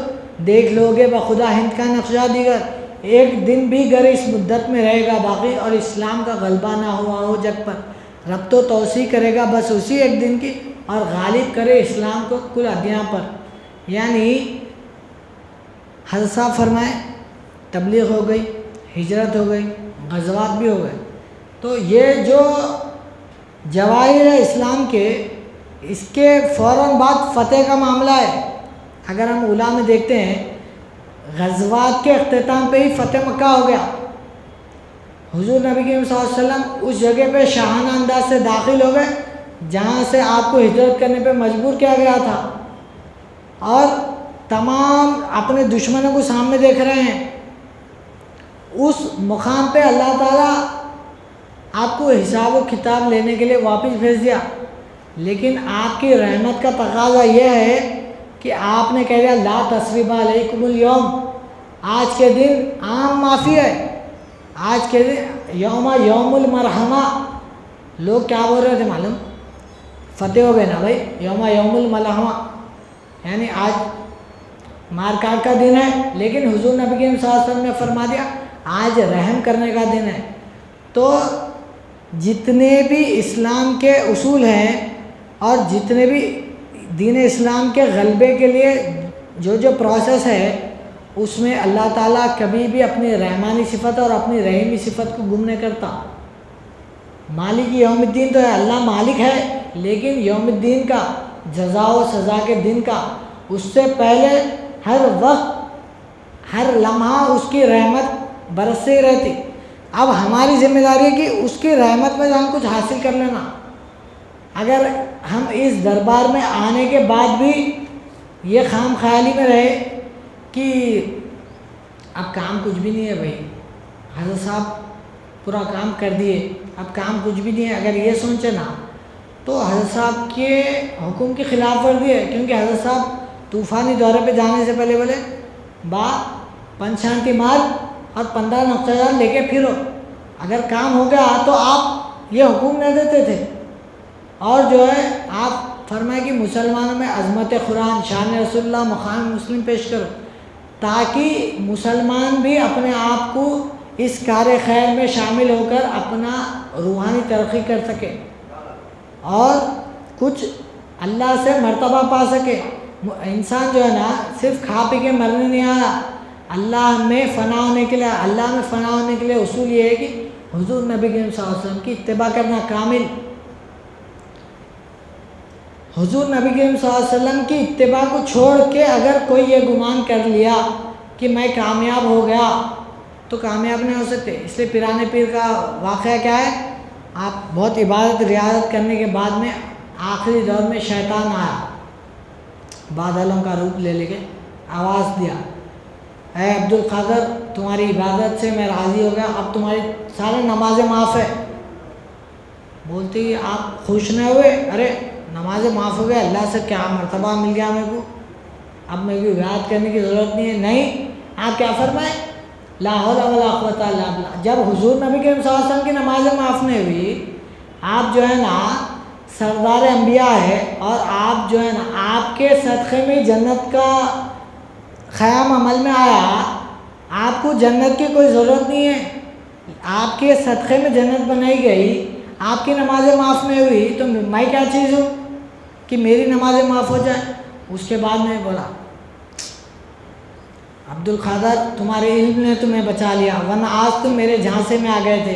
دیکھ لو گے بخدا ہند کا نقشہ دیگر، ایک دن بھی گر اس مدت میں رہے گا باقی اور اسلام کا غلبہ نہ ہوا ہو جگ پر، رب تو توسیع کرے گا بس اسی ایک دن کی، اور غالب کرے اسلام کو کل ادیاں پر۔ یعنی حضرت صاحب فرمائے تبلیغ ہو گئی، ہجرت ہو گئی، غزوات بھی ہو گئے، تو یہ جو جواہر ہے اسلام کے، اس کے فوراً بعد فتح کا معاملہ ہے۔ اگر ہم اولیٰ میں دیکھتے ہیں غزوات کے اختتام پہ ہی فتح مکہ ہو گیا. حضور نبی کریم صلی اللہ علیہ وسلم اس جگہ پہ شاہانہ انداز سے داخل ہو گئے جہاں سے آپ کو ہجرت کرنے پہ مجبور کیا گیا تھا، اور تمام اپنے دشمنوں کو سامنے دیکھ رہے ہیں. اس مقام پہ اللہ تعالیٰ آپ کو حساب و کتاب لینے کے لیے واپس بھیج دیا، لیکن آپ کی رحمت کا تقاضا یہ ہے کہ آپ نے کہہ دیا لا تثریب علیکم اليوم، آج کے دن عام معافی ہے، آج کے دن یوم المرحمہ. لوگ کیا بول رہے تھے معلوم؟ فتح ہو گئے نا بھائی، یوم الملحمہ یعنی آج مار کاٹ کا دن ہے، لیکن حضور نبی کریم صلی اللہ علیہ وسلم نے فرما دیا آج رحم کرنے کا دن ہے. تو جتنے بھی اسلام کے اصول ہیں اور جتنے بھی دین اسلام کے غلبے کے لیے جو پروسیس ہے، اس میں اللہ تعالیٰ کبھی بھی اپنی رحمانی صفت اور اپنی رحیمی صفت کو گم نہیں کرتا. مالک یوم الدین تو ہے، اللہ مالک ہے، لیکن یوم الدین کا جزا و سزا کے دن کا اس سے پہلے ہر وقت ہر لمحہ اس کی رحمت برستی رہتی. اب ہماری ذمہ داری ہے کہ اس کی رحمت میں ہم کچھ حاصل کر لینا. اگر ہم اس دربار میں آنے کے بعد بھی یہ خام خیالی میں رہے کہ اب کام کچھ بھی نہیں ہے بھائی، حضرت صاحب پورا کام کر دیے، اب کام کچھ بھی نہیں ہے، اگر یہ سوچے نا تو حضرت صاحب کے حکم کی خلاف ورزی ہے. کیونکہ حضرت صاحب طوفانی دورے پہ جانے سے پہلے بولے پنچانتی مار اور 15 نقطہ لے کے پھرو، اگر کام ہو گیا تو آپ یہ حکم نہیں دیتے تھے. اور جو ہے آپ فرمائے کہ مسلمانوں میں عظمت قرآن، شان رسول اللہ، مقام مسلم پیش کرو، تاکہ مسلمان بھی اپنے آپ کو اس کار خیر میں شامل ہو کر اپنا روحانی ترقی کر سکے اور کچھ اللہ سے مرتبہ پا سکے. انسان جو ہے نا صرف کھا پی کے مرنے نہیں آیا، اللہ میں فنا ہونے کے لیے. اللہ میں فنا ہونے کے لیے اصول یہ ہے کہ حضور نبی کریم صلی اللہ علیہ وسلم کی اتباع کرنا کامل. حضور نبی کریم صلی اللہ علیہ وسلم کی اتباع کو چھوڑ کے اگر کوئی یہ گمان کر لیا کہ میں کامیاب ہو گیا تو کامیاب نہیں ہو سکتے. اس لیے پیرانے پیر کا واقعہ کیا ہے، آپ بہت عبادت ریاضت کرنے کے بعد میں آخری دور میں شیطان آیا، بادلوں کا روپ لے کے آواز دیا، اے عبد القادر تمہاری عبادت سے میں راضی ہو گیا، اب تمہاری سارے نمازیں معاف ہے. بولتی آپ خوش نہ ہوئے؟ ارے نمازیں معاف ہو گئے، اللہ سے کیا مرتبہ مل گیا میرے کو، اب میرے کو عبادت کرنے کی ضرورت نہیں ہے. نہیں، آپ کیا فرمائیں لا حول ولا قوت الا باللہ. جب حضور نبی کریم صلی اللہ علیہ وسلم کی نمازیں معاف نہیں ہوئی، آپ جو ہے نا سردار انبیاء ہے اور آپ جو ہے نا آپ کے صدقے میں جنت کا خیام عمل میں آیا، آپ کو جنت کی کوئی ضرورت نہیں ہے، آپ کے صدقے میں جنت بنائی گئی، آپ کی نمازیں معاف نہیں ہوئی تو میں کیا چیز ہوں کہ میری نمازیں معاف ہو جائیں. اس کے بعد میں بولا عبد القادر تمہارے علم نے تمہیں بچا لیا، ورنہ آج تم میرے جھانسے میں آ گئے تھے.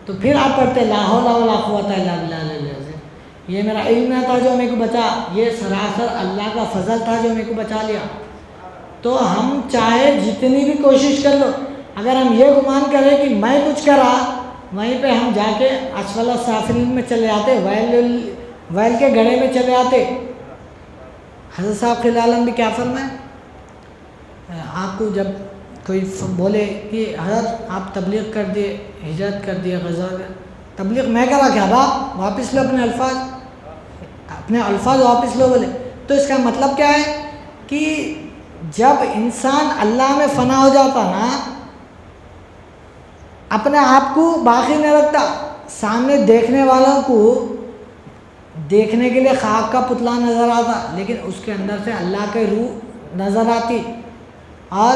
تو پھر آپ پڑھتے لا حول ولا قوت الا باللہ. یہ میرا علم نہ تھا جو میرے کو بچا، یہ سراسر اللہ کا فضل تھا جو میرے کو بچا لیا. تو ہم چاہے جتنی بھی کوشش کر لو، اگر ہم یہ گمان کریں کہ میں کچھ کرا، وہیں پہ ہم جا کے اسفل السافلین میں چلے آتے، ویل کے گڑھے میں چلے آتے. حضرت صاحب فی العالم بھی کیا فرمائیں، آپ کو جب کوئی بولے کہ حضرت آپ تبلیغ کر دیے، ہجرت کر دیے، غزہ، تبلیغ میں کرا کیا باپ، واپس لو اپنے الفاظ واپس لو بولے. تو اس کا مطلب کیا ہے کہ جب انسان اللہ میں فنا ہو جاتا نا، اپنے آپ کو باقی نہیں رکھتا، سامنے دیکھنے والوں کو دیکھنے کے لیے خاک کا پتلا نظر آتا، لیکن اس کے اندر سے اللہ کی روح نظر آتی. اور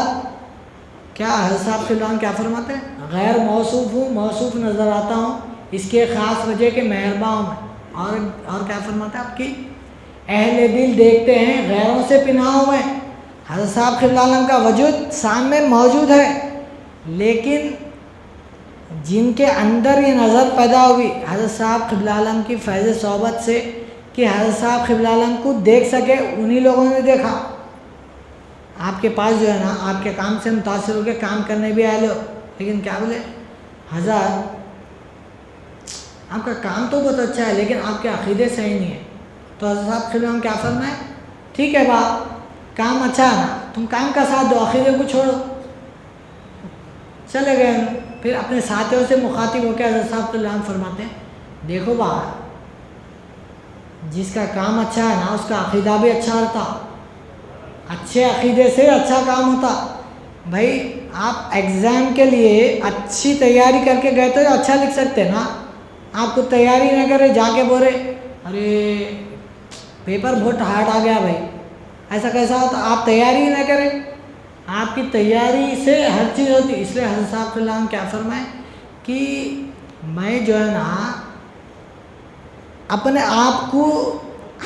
کیا حضرت صاحب فی الحال کیا فرماتے ہیں، غیر موصوف ہوں موصوف نظر آتا ہوں، اس کے خاص وجہ کے مہرباں ہوں میں. اور کیا فرماتے ہیں آپ کی اہل دل دیکھتے ہیں غیروں سے پناہوں میں. حضرت صاحب فی العالم کا وجود سامنے موجود ہے، لیکن جن کے اندر یہ نظر پیدا ہوئی حضرت صاحب قبلہ عالم کی فیض صحبت سے کہ حضرت صاحب قبلہ عالم کو دیکھ سکے، انہی لوگوں نے دیکھا. آپ کے پاس جو ہے نا آپ کے کام سے متاثر ہو کے کام کرنے بھی آئے لو، لیکن کیا بولے حضرت آپ کا کام تو بہت اچھا ہے لیکن آپ کے عقیدے صحیح نہیں ہے. تو حضرت صاحب خلوہ ہم کیا فرمائیں، ٹھیک ہے باپ کام اچھا ہے نا، تم کام کا ساتھ دو، عقیدے کو چھوڑو. چلے گئے ہم. پھر اپنے ساتھیوں سے مخاطب ہو کے حضرت صاحب خلوہ ہم فرماتے ہیں دیکھو باپ جس کا کام اچھا ہے نا اس کا عقیدہ بھی اچھا ہوتا، اچھے عقیدے سے اچھا کام ہوتا. بھائی آپ ایگزام کے لیے اچھی تیاری کر کے گئے تو اچھا لکھ سکتے نا. آپ کو تیاری نہ کرے جا کے بولے ارے پیپر بہت ہارڈ آ گیا بھائی، ایسا کیسا ہوتا. آپ تیاری ہی نہ کریں، آپ کی تیاری سے ہر چیز ہوتی. اس لیے حضرت صاحب اللہ ہم کیا فرمائیں کہ میں جو ہے نا اپنے آپ کو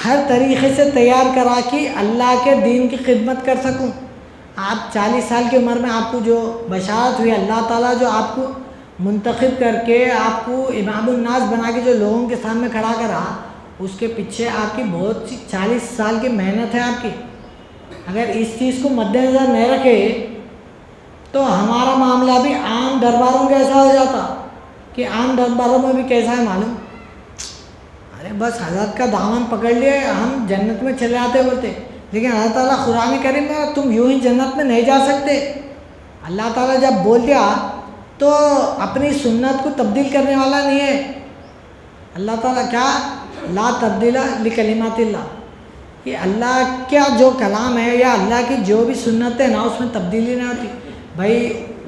ہر طریقے سے تیار کرا کہ اللہ کے دین کی خدمت کر سکوں. آپ 40 سال کی عمر میں آپ کو جو بشارت ہوئی، اللہ تعالیٰ جو آپ کو منتخب کر کے آپ کو امام الناس بنا کے جو لوگوں کے سامنے کھڑا کرا، اس کے پیچھے آپ کی بہت سی 40 سال کی محنت ہے آپ کی. اگر اس چیز کو مد نظر نہیں رکھے تو ہمارا معاملہ بھی عام درباروں جیسا ہو جاتا. کہ عام درباروں میں بھی کیسا ہے معلوم، ارے بس حضرت کا دامن پکڑ لیے ہم جنت میں چلے آتے بولتے. لیکن اللہ تعالیٰ قرآن کریم میں تم یوں ہی جنت میں نہیں جا سکتے. اللہ تعالیٰ جب بول دیا تو اپنی سنت کو تبدیل کرنے والا نہیں ہے. اللہ تعالیٰ کیا لا تبدیل لکلمات اللہ، کہ اللہ کا جو کلام ہے یا اللہ کی جو بھی سنت ہے نا اس میں تبدیلی نہیں ہوتی. بھائی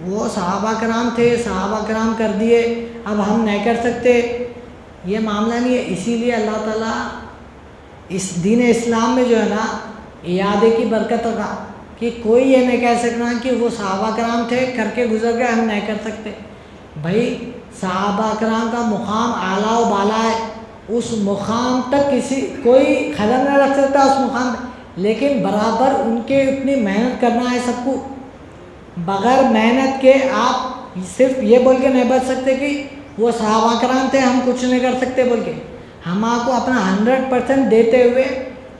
وہ صحابہ کرام تھے، صحابہ کرام کر دیے، اب ہم نہیں کر سکتے، یہ معاملہ نہیں ہے. اسی لیے اللہ تعالیٰ اس دین اسلام میں جو ہے نا اعادے کی برکت ہوگا کہ کوئی یہ نہیں کہہ سکنا کہ وہ صحابہ کرام تھے کر کے گزر گئے ہم نہیں کر سکتے. بھائی صحابہ کرام کا مقام اعلیٰ و بالا ہے، اس مقام تک کوئی خلل نہ رکھ سکتا اس مقام پہ، لیکن برابر ان کے اتنی محنت کرنا ہے سب کو. بغیر محنت کے آپ صرف یہ بول کے نہیں بچ سکتے کہ وہ صحابہ کرام تھے ہم کچھ نہیں کر سکتے بول کے. ہم آپ کو اپنا 100% دیتے ہوئے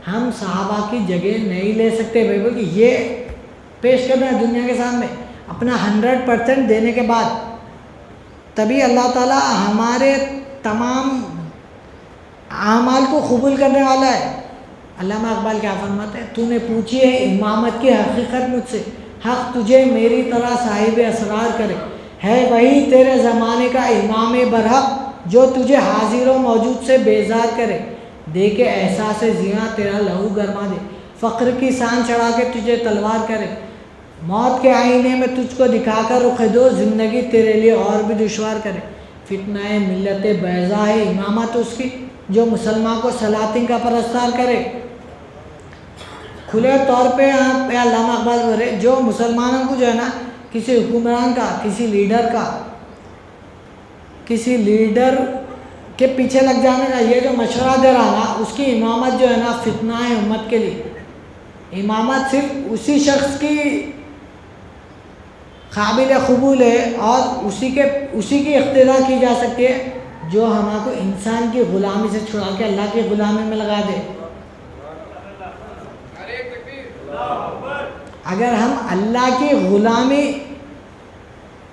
ہم صحابہ کی جگہ نہیں لے سکتے بھائی، بول کے یہ پیش کرنا ہے دنیا کے سامنے. اپنا 100% دینے کے بعد تبھی اللہ تعالیٰ ہمارے تمام اعمال کو قبول کرنے والا ہے. علامہ اقبال کیا فرماتے ہیں، تو نے پوچھی ہے امامت کی حقیقت مجھ سے، حق تجھے میری طرح صاحب اسرار کرے. ہے وہی تیرے زمانے کا امام برحق جو تجھے حاضر و موجود سے بیزار کرے. دے کے احساس زیاں تیرا لہو گرما دے، فقر کی سان چڑھا کے تجھے تلوار کرے. موت کے آئینے میں تجھ کو دکھا کر رخ دو، زندگی تیرے لیے اور بھی دشوار کرے. فتنہ ملت بیضا ہے امامت اس کی جو مسلمان کو سلاطین کا پرستار کرے. کھلے طور پہ آپ علامہ اقبال بول رہے جو مسلمانوں کو جو ہے نا کسی حکمران کا، کسی لیڈر کے پیچھے لگ جانے کا یہ جو مشورہ دے رہا نا، اس کی امامت جو ہے نا فتنہ ہے امت کے لیے. امامت صرف اسی شخص کی قابل قبول ہے اور اسی کی اقتدا کی جا سکتی ہے جو ہمارے کو انسان کی غلامی سے چھڑا کے اللہ کی غلامی میں لگا دے. اگر ہم اللہ کی غلامی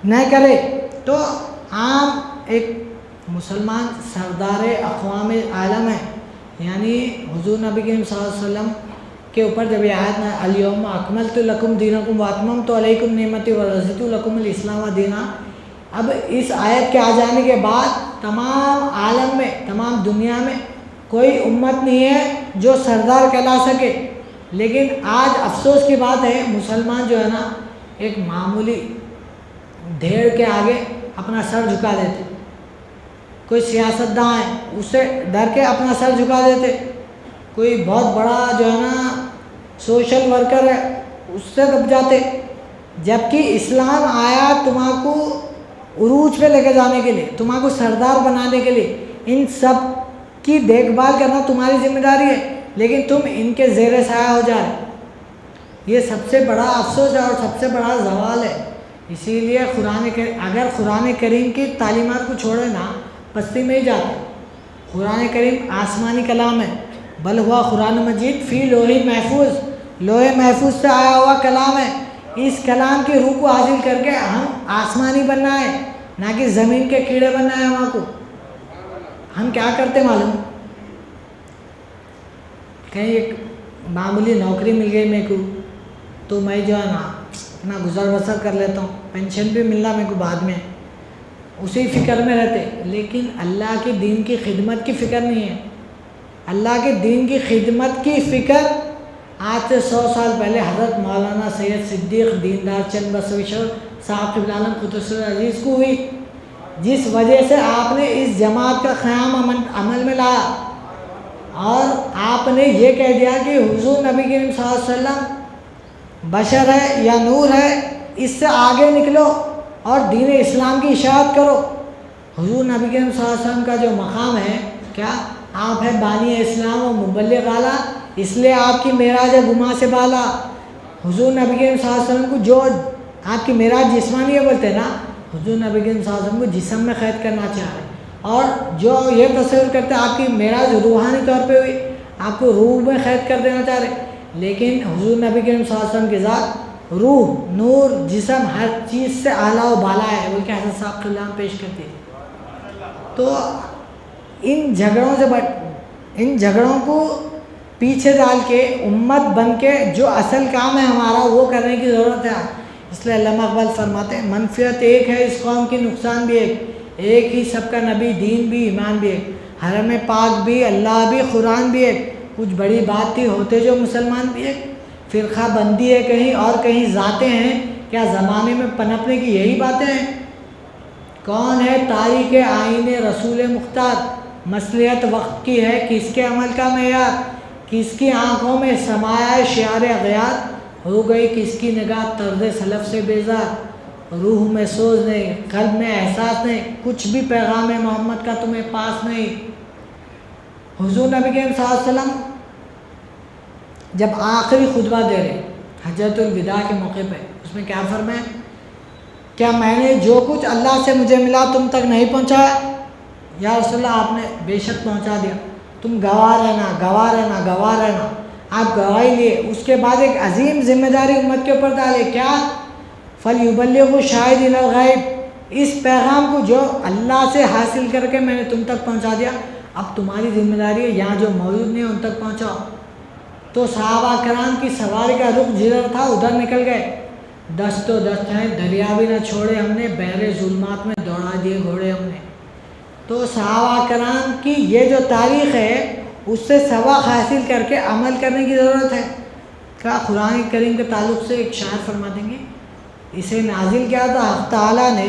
نہ کرے تو عام ایک مسلمان سردار اقوام عالم ہے، یعنی حضور نبی کریم صلی اللہ علیہ وسلم کے اوپر جب یہ آیت نا الیوم اکملت لکم دینکم واتممت علیکم نعمتی ورضیت لکم الاسلام دینا، اب اس آیت کے آ جانے کے بعد تمام عالم میں، تمام دنیا میں کوئی امت نہیں ہے جو سردار کہلا سکے. لیکن آج افسوس کی بات ہے مسلمان جو ہے نا ایک معمولی بھیڑ کے آگے اپنا سر جھکا دیتے. کوئی سیاستداں ہے اس سے ڈر کے اپنا سر جھکا دیتے. کوئی بہت بڑا جو ہے نا سوشل ورکر ہے اس سے دب جاتے. جبکہ اسلام آیا تمہارے کو عروج پہ لے کے جانے کے لیے، تمہارے کو سردار بنانے کے لیے. ان سب کی دیکھ بھال کرنا تمہاری ذمہ داری ہے، لیکن تم ان کے زیر سایہ ہو جا رہے. یہ سب سے بڑا افسوس ہے اور سب سے بڑا زوال ہے. اسی لیے اگر قرآن کریم کی تعلیمات کو چھوڑے نا پستی میں ہی جاتے. قرآن کریم آسمانی کلام ہے، بل ہوا قرآن مجید فی لوح محفوظ، لوح محفوظ سے آیا ہوا کلام ہے. اس کلام کی روح کو حاصل کر کے ہم آسمانی بننا ہے، نہ کہ زمین کے کیڑے بننا ہے. ہمارے کو ہم کیا کرتے معلوم، کہیں ایک معمولی نوکری مل گئی میرے کو تو میں جو ہے نا اپنا گزر بسر کر لیتا ہوں، پینشن بھی ملنا میرے کو بعد میں، اسی فکر میں رہتے. لیکن اللہ کے دین کی خدمت کی فکر نہیں ہے. اللہ کے دین کی خدمت کی فکر آج سے 100 سال پہلے حضرت مولانا سید صدیق دیندار چند بسویشور صاحب قبلہ عالم قدس عزیز کو ہوئی، جس وجہ سے آپ نے اس جماعت کا قیام عمل میں لایا اور آپ نے یہ کہہ دیا کہ حضور نبی کریم صلی اللہ علیہ وسلم بشر ہے یا نور ہے، اس سے آگے نکلو اور دین اسلام کی اشاعت کرو. حضور نبی کریم صلی اللہ علیہ وسلم کا جو مقام ہے، کیا آپ ہے بانی اسلام و مبلغ اعلیٰ، اس لیے آپ کی معراج ہے گما سے بالا. حضور نبی کریم صلی اللہ علیہ وسلم کو جو آپ کی معراج جسمانی ہے بولتے ہیں نا، حضور نبی کریم صلی اللہ علیہ وسلم کو جسم میں قید کرنا چاہ رہے ہیں. اور جو یہ تصور کرتے ہیں آپ کی معراج روحانی طور پہ ہوئی، آپ کو روح میں قید کر دینا چاہ رہے ہیں. لیکن حضور نبی کریم صلی اللہ علیہ وسلم کی ذات روح، نور، جسم ہر چیز سے اعلیٰ و بالا ہے بول کے حضرت صاحب قبلہ پیش کرتے ہیں. تو ان جھگڑوں کو پیچھے ڈال کے امت بن کے جو اصل کام ہے ہمارا وہ کرنے کی ضرورت ہے. اس لیے علامہ اقبال فرماتے ہیں منفیت ایک ہے اس قوم کی، نقصان بھی ایک ہی سب کا نبی، دین بھی، ایمان بھی ایک، حرم پاک بھی، اللہ بھی، قرآن بھی ایک. کچھ بڑی بات تھی ہوتے جو مسلمان بھی ایک، فرقہ بندی ہے کہیں اور کہیں ذاتیں ہیں، کیا زمانے میں پنپنے کی یہی باتیں ہیں؟ کون ہے تاریخ آئین رسول مختار، مصلحت وقت کی ہے کس کے عمل کا معیار، کس کی آنکھوں میں سمایا شعار اغیار، ہو گئی کس کی نگاہ طرز سلف سے بیزار، روح میں سوز نہیں، قلب میں احساس نہیں، کچھ بھی پیغام محمد کا تمہیں پاس نہیں. حضور نبی کریم صلی اللہ علیہ وسلم جب آخری خطبہ دے رہے حجۃ الوداع کے موقع پہ، اس میں کیا فرمائے؟ کیا میں نے جو کچھ اللہ سے مجھے ملا تم تک نہیں پہنچایا؟ یا رسول اللہ آپ نے بے شک پہنچا دیا، تم گواہ رہنا، گواہ رہنا، گواہ رہنا. آپ گواہی لیے. اس کے بعد ایک عظیم ذمہ داری امت کے اوپر ڈالے، کیا؟ فَلْيُبَلِّغُ شَاهِدِ إِلَى الْغَائِبِ، اس پیغام کو جو اللہ سے حاصل کر کے میں نے تم تک پہنچا دیا، اب تمہاری ذمہ داری ہے یہاں جو موجود نہیں ان تک پہنچاؤ. تو صحابہ کرام کی سواری کا رخ جدھر تھا ادھر نکل گئے. دست و دست ہیں دریا بھی نہ چھوڑے ہم نے، بحر ظلمات میں دوڑا دیے گھوڑے ہم نے. تو صحابہ کرام کی یہ جو تاریخ ہے اس سے سبق حاصل کر کے عمل کرنے کی ضرورت ہے. کیا قرآن کریم کے تعلق سے ایک شاعر فرما دیں گے، اسے نازل کیا تھا حق تعالیٰ نے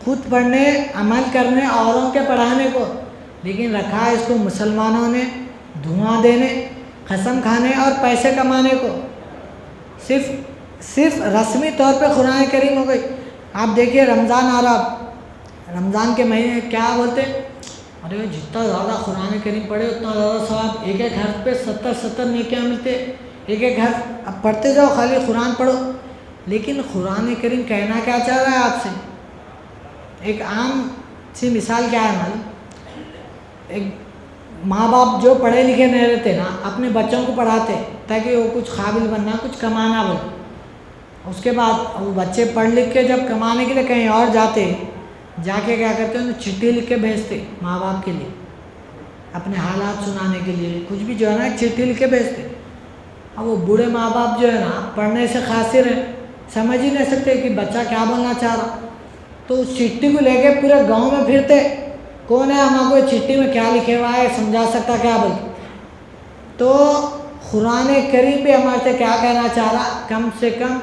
خود پڑھنے، عمل کرنے، اوروں کے پڑھانے کو، لیکن رکھا اس کو مسلمانوں نے دھواں دینے، قسم کھانے اور پیسے کمانے کو. صرف رسمی طور پہ قرآن کریم ہو گئی. آپ دیکھیے رمضان آ رہا، رمضان کے مہینے کیا بولتے، ارے جتنا زیادہ قرآن کریم پڑھے اتنا زیادہ ثواب، ایک ایک حرف پہ 70 نیکیاں ملتے، ایک ایک حرف. اب پڑھتے جاؤ، خالی قرآن پڑھو. لیکن قرآن کریم کہنا کیا چاہ رہا ہے آپ سے؟ ایک عام سی مثال کیا ہے معلوم؟ ایک ماں باپ جو پڑھے لکھے نہیں رہتے نا، اپنے بچوں کو پڑھاتے تاکہ وہ کچھ قابل بننا، کچھ کمانا بنے. اس کے بعد وہ بچے پڑھ لکھ کے جب کمانے کے لیے کہیں اور جاتے، جا کے کیا کرتے ہیں، چٹھی لکھ کے بھیجتے ماں باپ کے لیے، اپنے حالات سنانے کے لیے کچھ بھی جو ہے نا ایک چٹھی لکھ کے بھیجتے. اب وہ بوڑھے ماں باپ جو ہے نا پڑھنے سے قاصر ہیں، سمجھ ہی نہیں سکتے کہ بچہ کیا بولنا چاہ رہا. تو اس چٹھی کو لے کے پورے گاؤں میں پھرتے، کون ہے ہم کو چٹھی میں کیا لکھے ہوا ہے سمجھا سکتا کیا بول. تو قرآن کریم بھی ہمارے سے کیا کہنا چاہ رہا، کم سے کم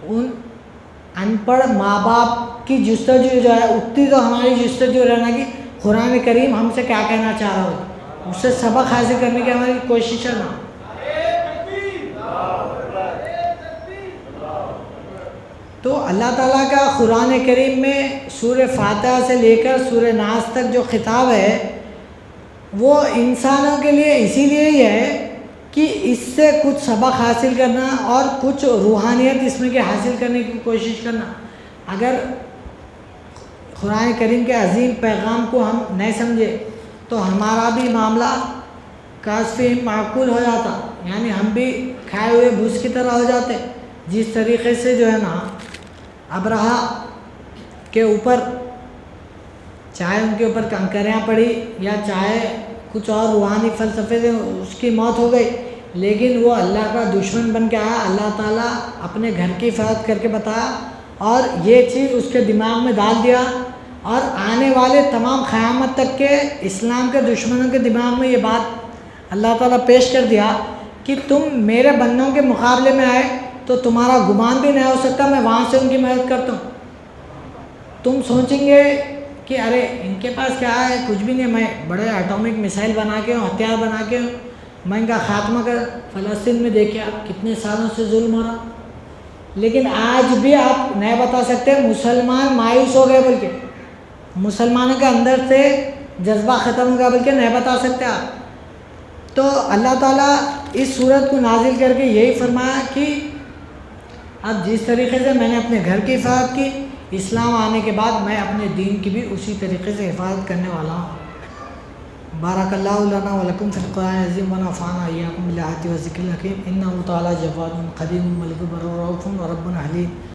ان ان پڑھ ماں باپ کی جستجو جو ہے اتنی تو ہماری جستجو رہنا کہ قرآن کریم ہم سے کیا کہنا چاہ رہا ہو، اس سے سبق حاصل کرنے کی ہماری کوشش ہے نا. تو اللہ تعالیٰ کا قرآن کریم میں سورہ فاتحہ سے لے کر سورہ ناس تک جو خطاب ہے وہ انسانوں کے لیے اسی لیے ہی ہے کہ اس سے کچھ سبق حاصل کرنا اور کچھ روحانیت اس میں کے حاصل کرنے کی کوشش کرنا. اگر قرآن کریم کے عظیم پیغام کو ہم نہیں سمجھے تو ہمارا بھی معاملہ کاشف معقول ہو جاتا، یعنی ہم بھی کھائے ہوئے بھوس کی طرح ہو جاتے. جس طریقے سے جو ہے نا ابرہا کے اوپر چاہے ان کے اوپر کنکریاں پڑی یا چاہے کچھ اور روحانی فلسفے سے اس کی موت ہو گئی، لیکن وہ اللہ کا دشمن بن کے آیا. اللہ تعالیٰ اپنے گھر کی حفاظت کر کے بتایا اور یہ چیز اس کے دماغ میں ڈال دیا، اور آنے والے تمام قیامت تک کے اسلام کے دشمنوں کے دماغ میں یہ بات اللہ تعالیٰ پیش کر دیا کہ تم میرے بندوں کے مقابلے میں آئے تو تمہارا گمان بھی نہیں ہو سکتا میں وہاں سے ان کی مدد کرتا ہوں. تم سوچیں گے کہ ارے ان کے پاس کیا ہے، کچھ بھی نہیں، میں بڑے اٹامک میسائل بنا کے ہوں، ہتھیار بنا کے ہوں، میں ان کا خاتمہ کر. فلسطین میں دیکھیں آپ کتنے سالوں سے ظلم ہو رہا، لیکن آج بھی آپ نہیں بتا سکتے مسلمان مایوس ہو گئے، بلکہ مسلمانوں کے اندر سے جذبہ ختم ہو گیا، بلکہ نہیں بتا سکتے آپ. تو اللہ تعالیٰ اس صورت کو نازل کر کے یہی فرمایا کہ اب جس طریقے سے میں نے اپنے گھر کی حفاظت کی، اسلام آنے کے بعد میں اپنے دین کی بھی اسی طریقے سے حفاظت کرنے والا ہوں. بارک اللہ لنا ولکم فی القرآن العظیم ونفعنا ایاکم بالآیات والذکر الحکیم انہ تعالی جواد قدیم ملک بر رؤوف رب حلیم.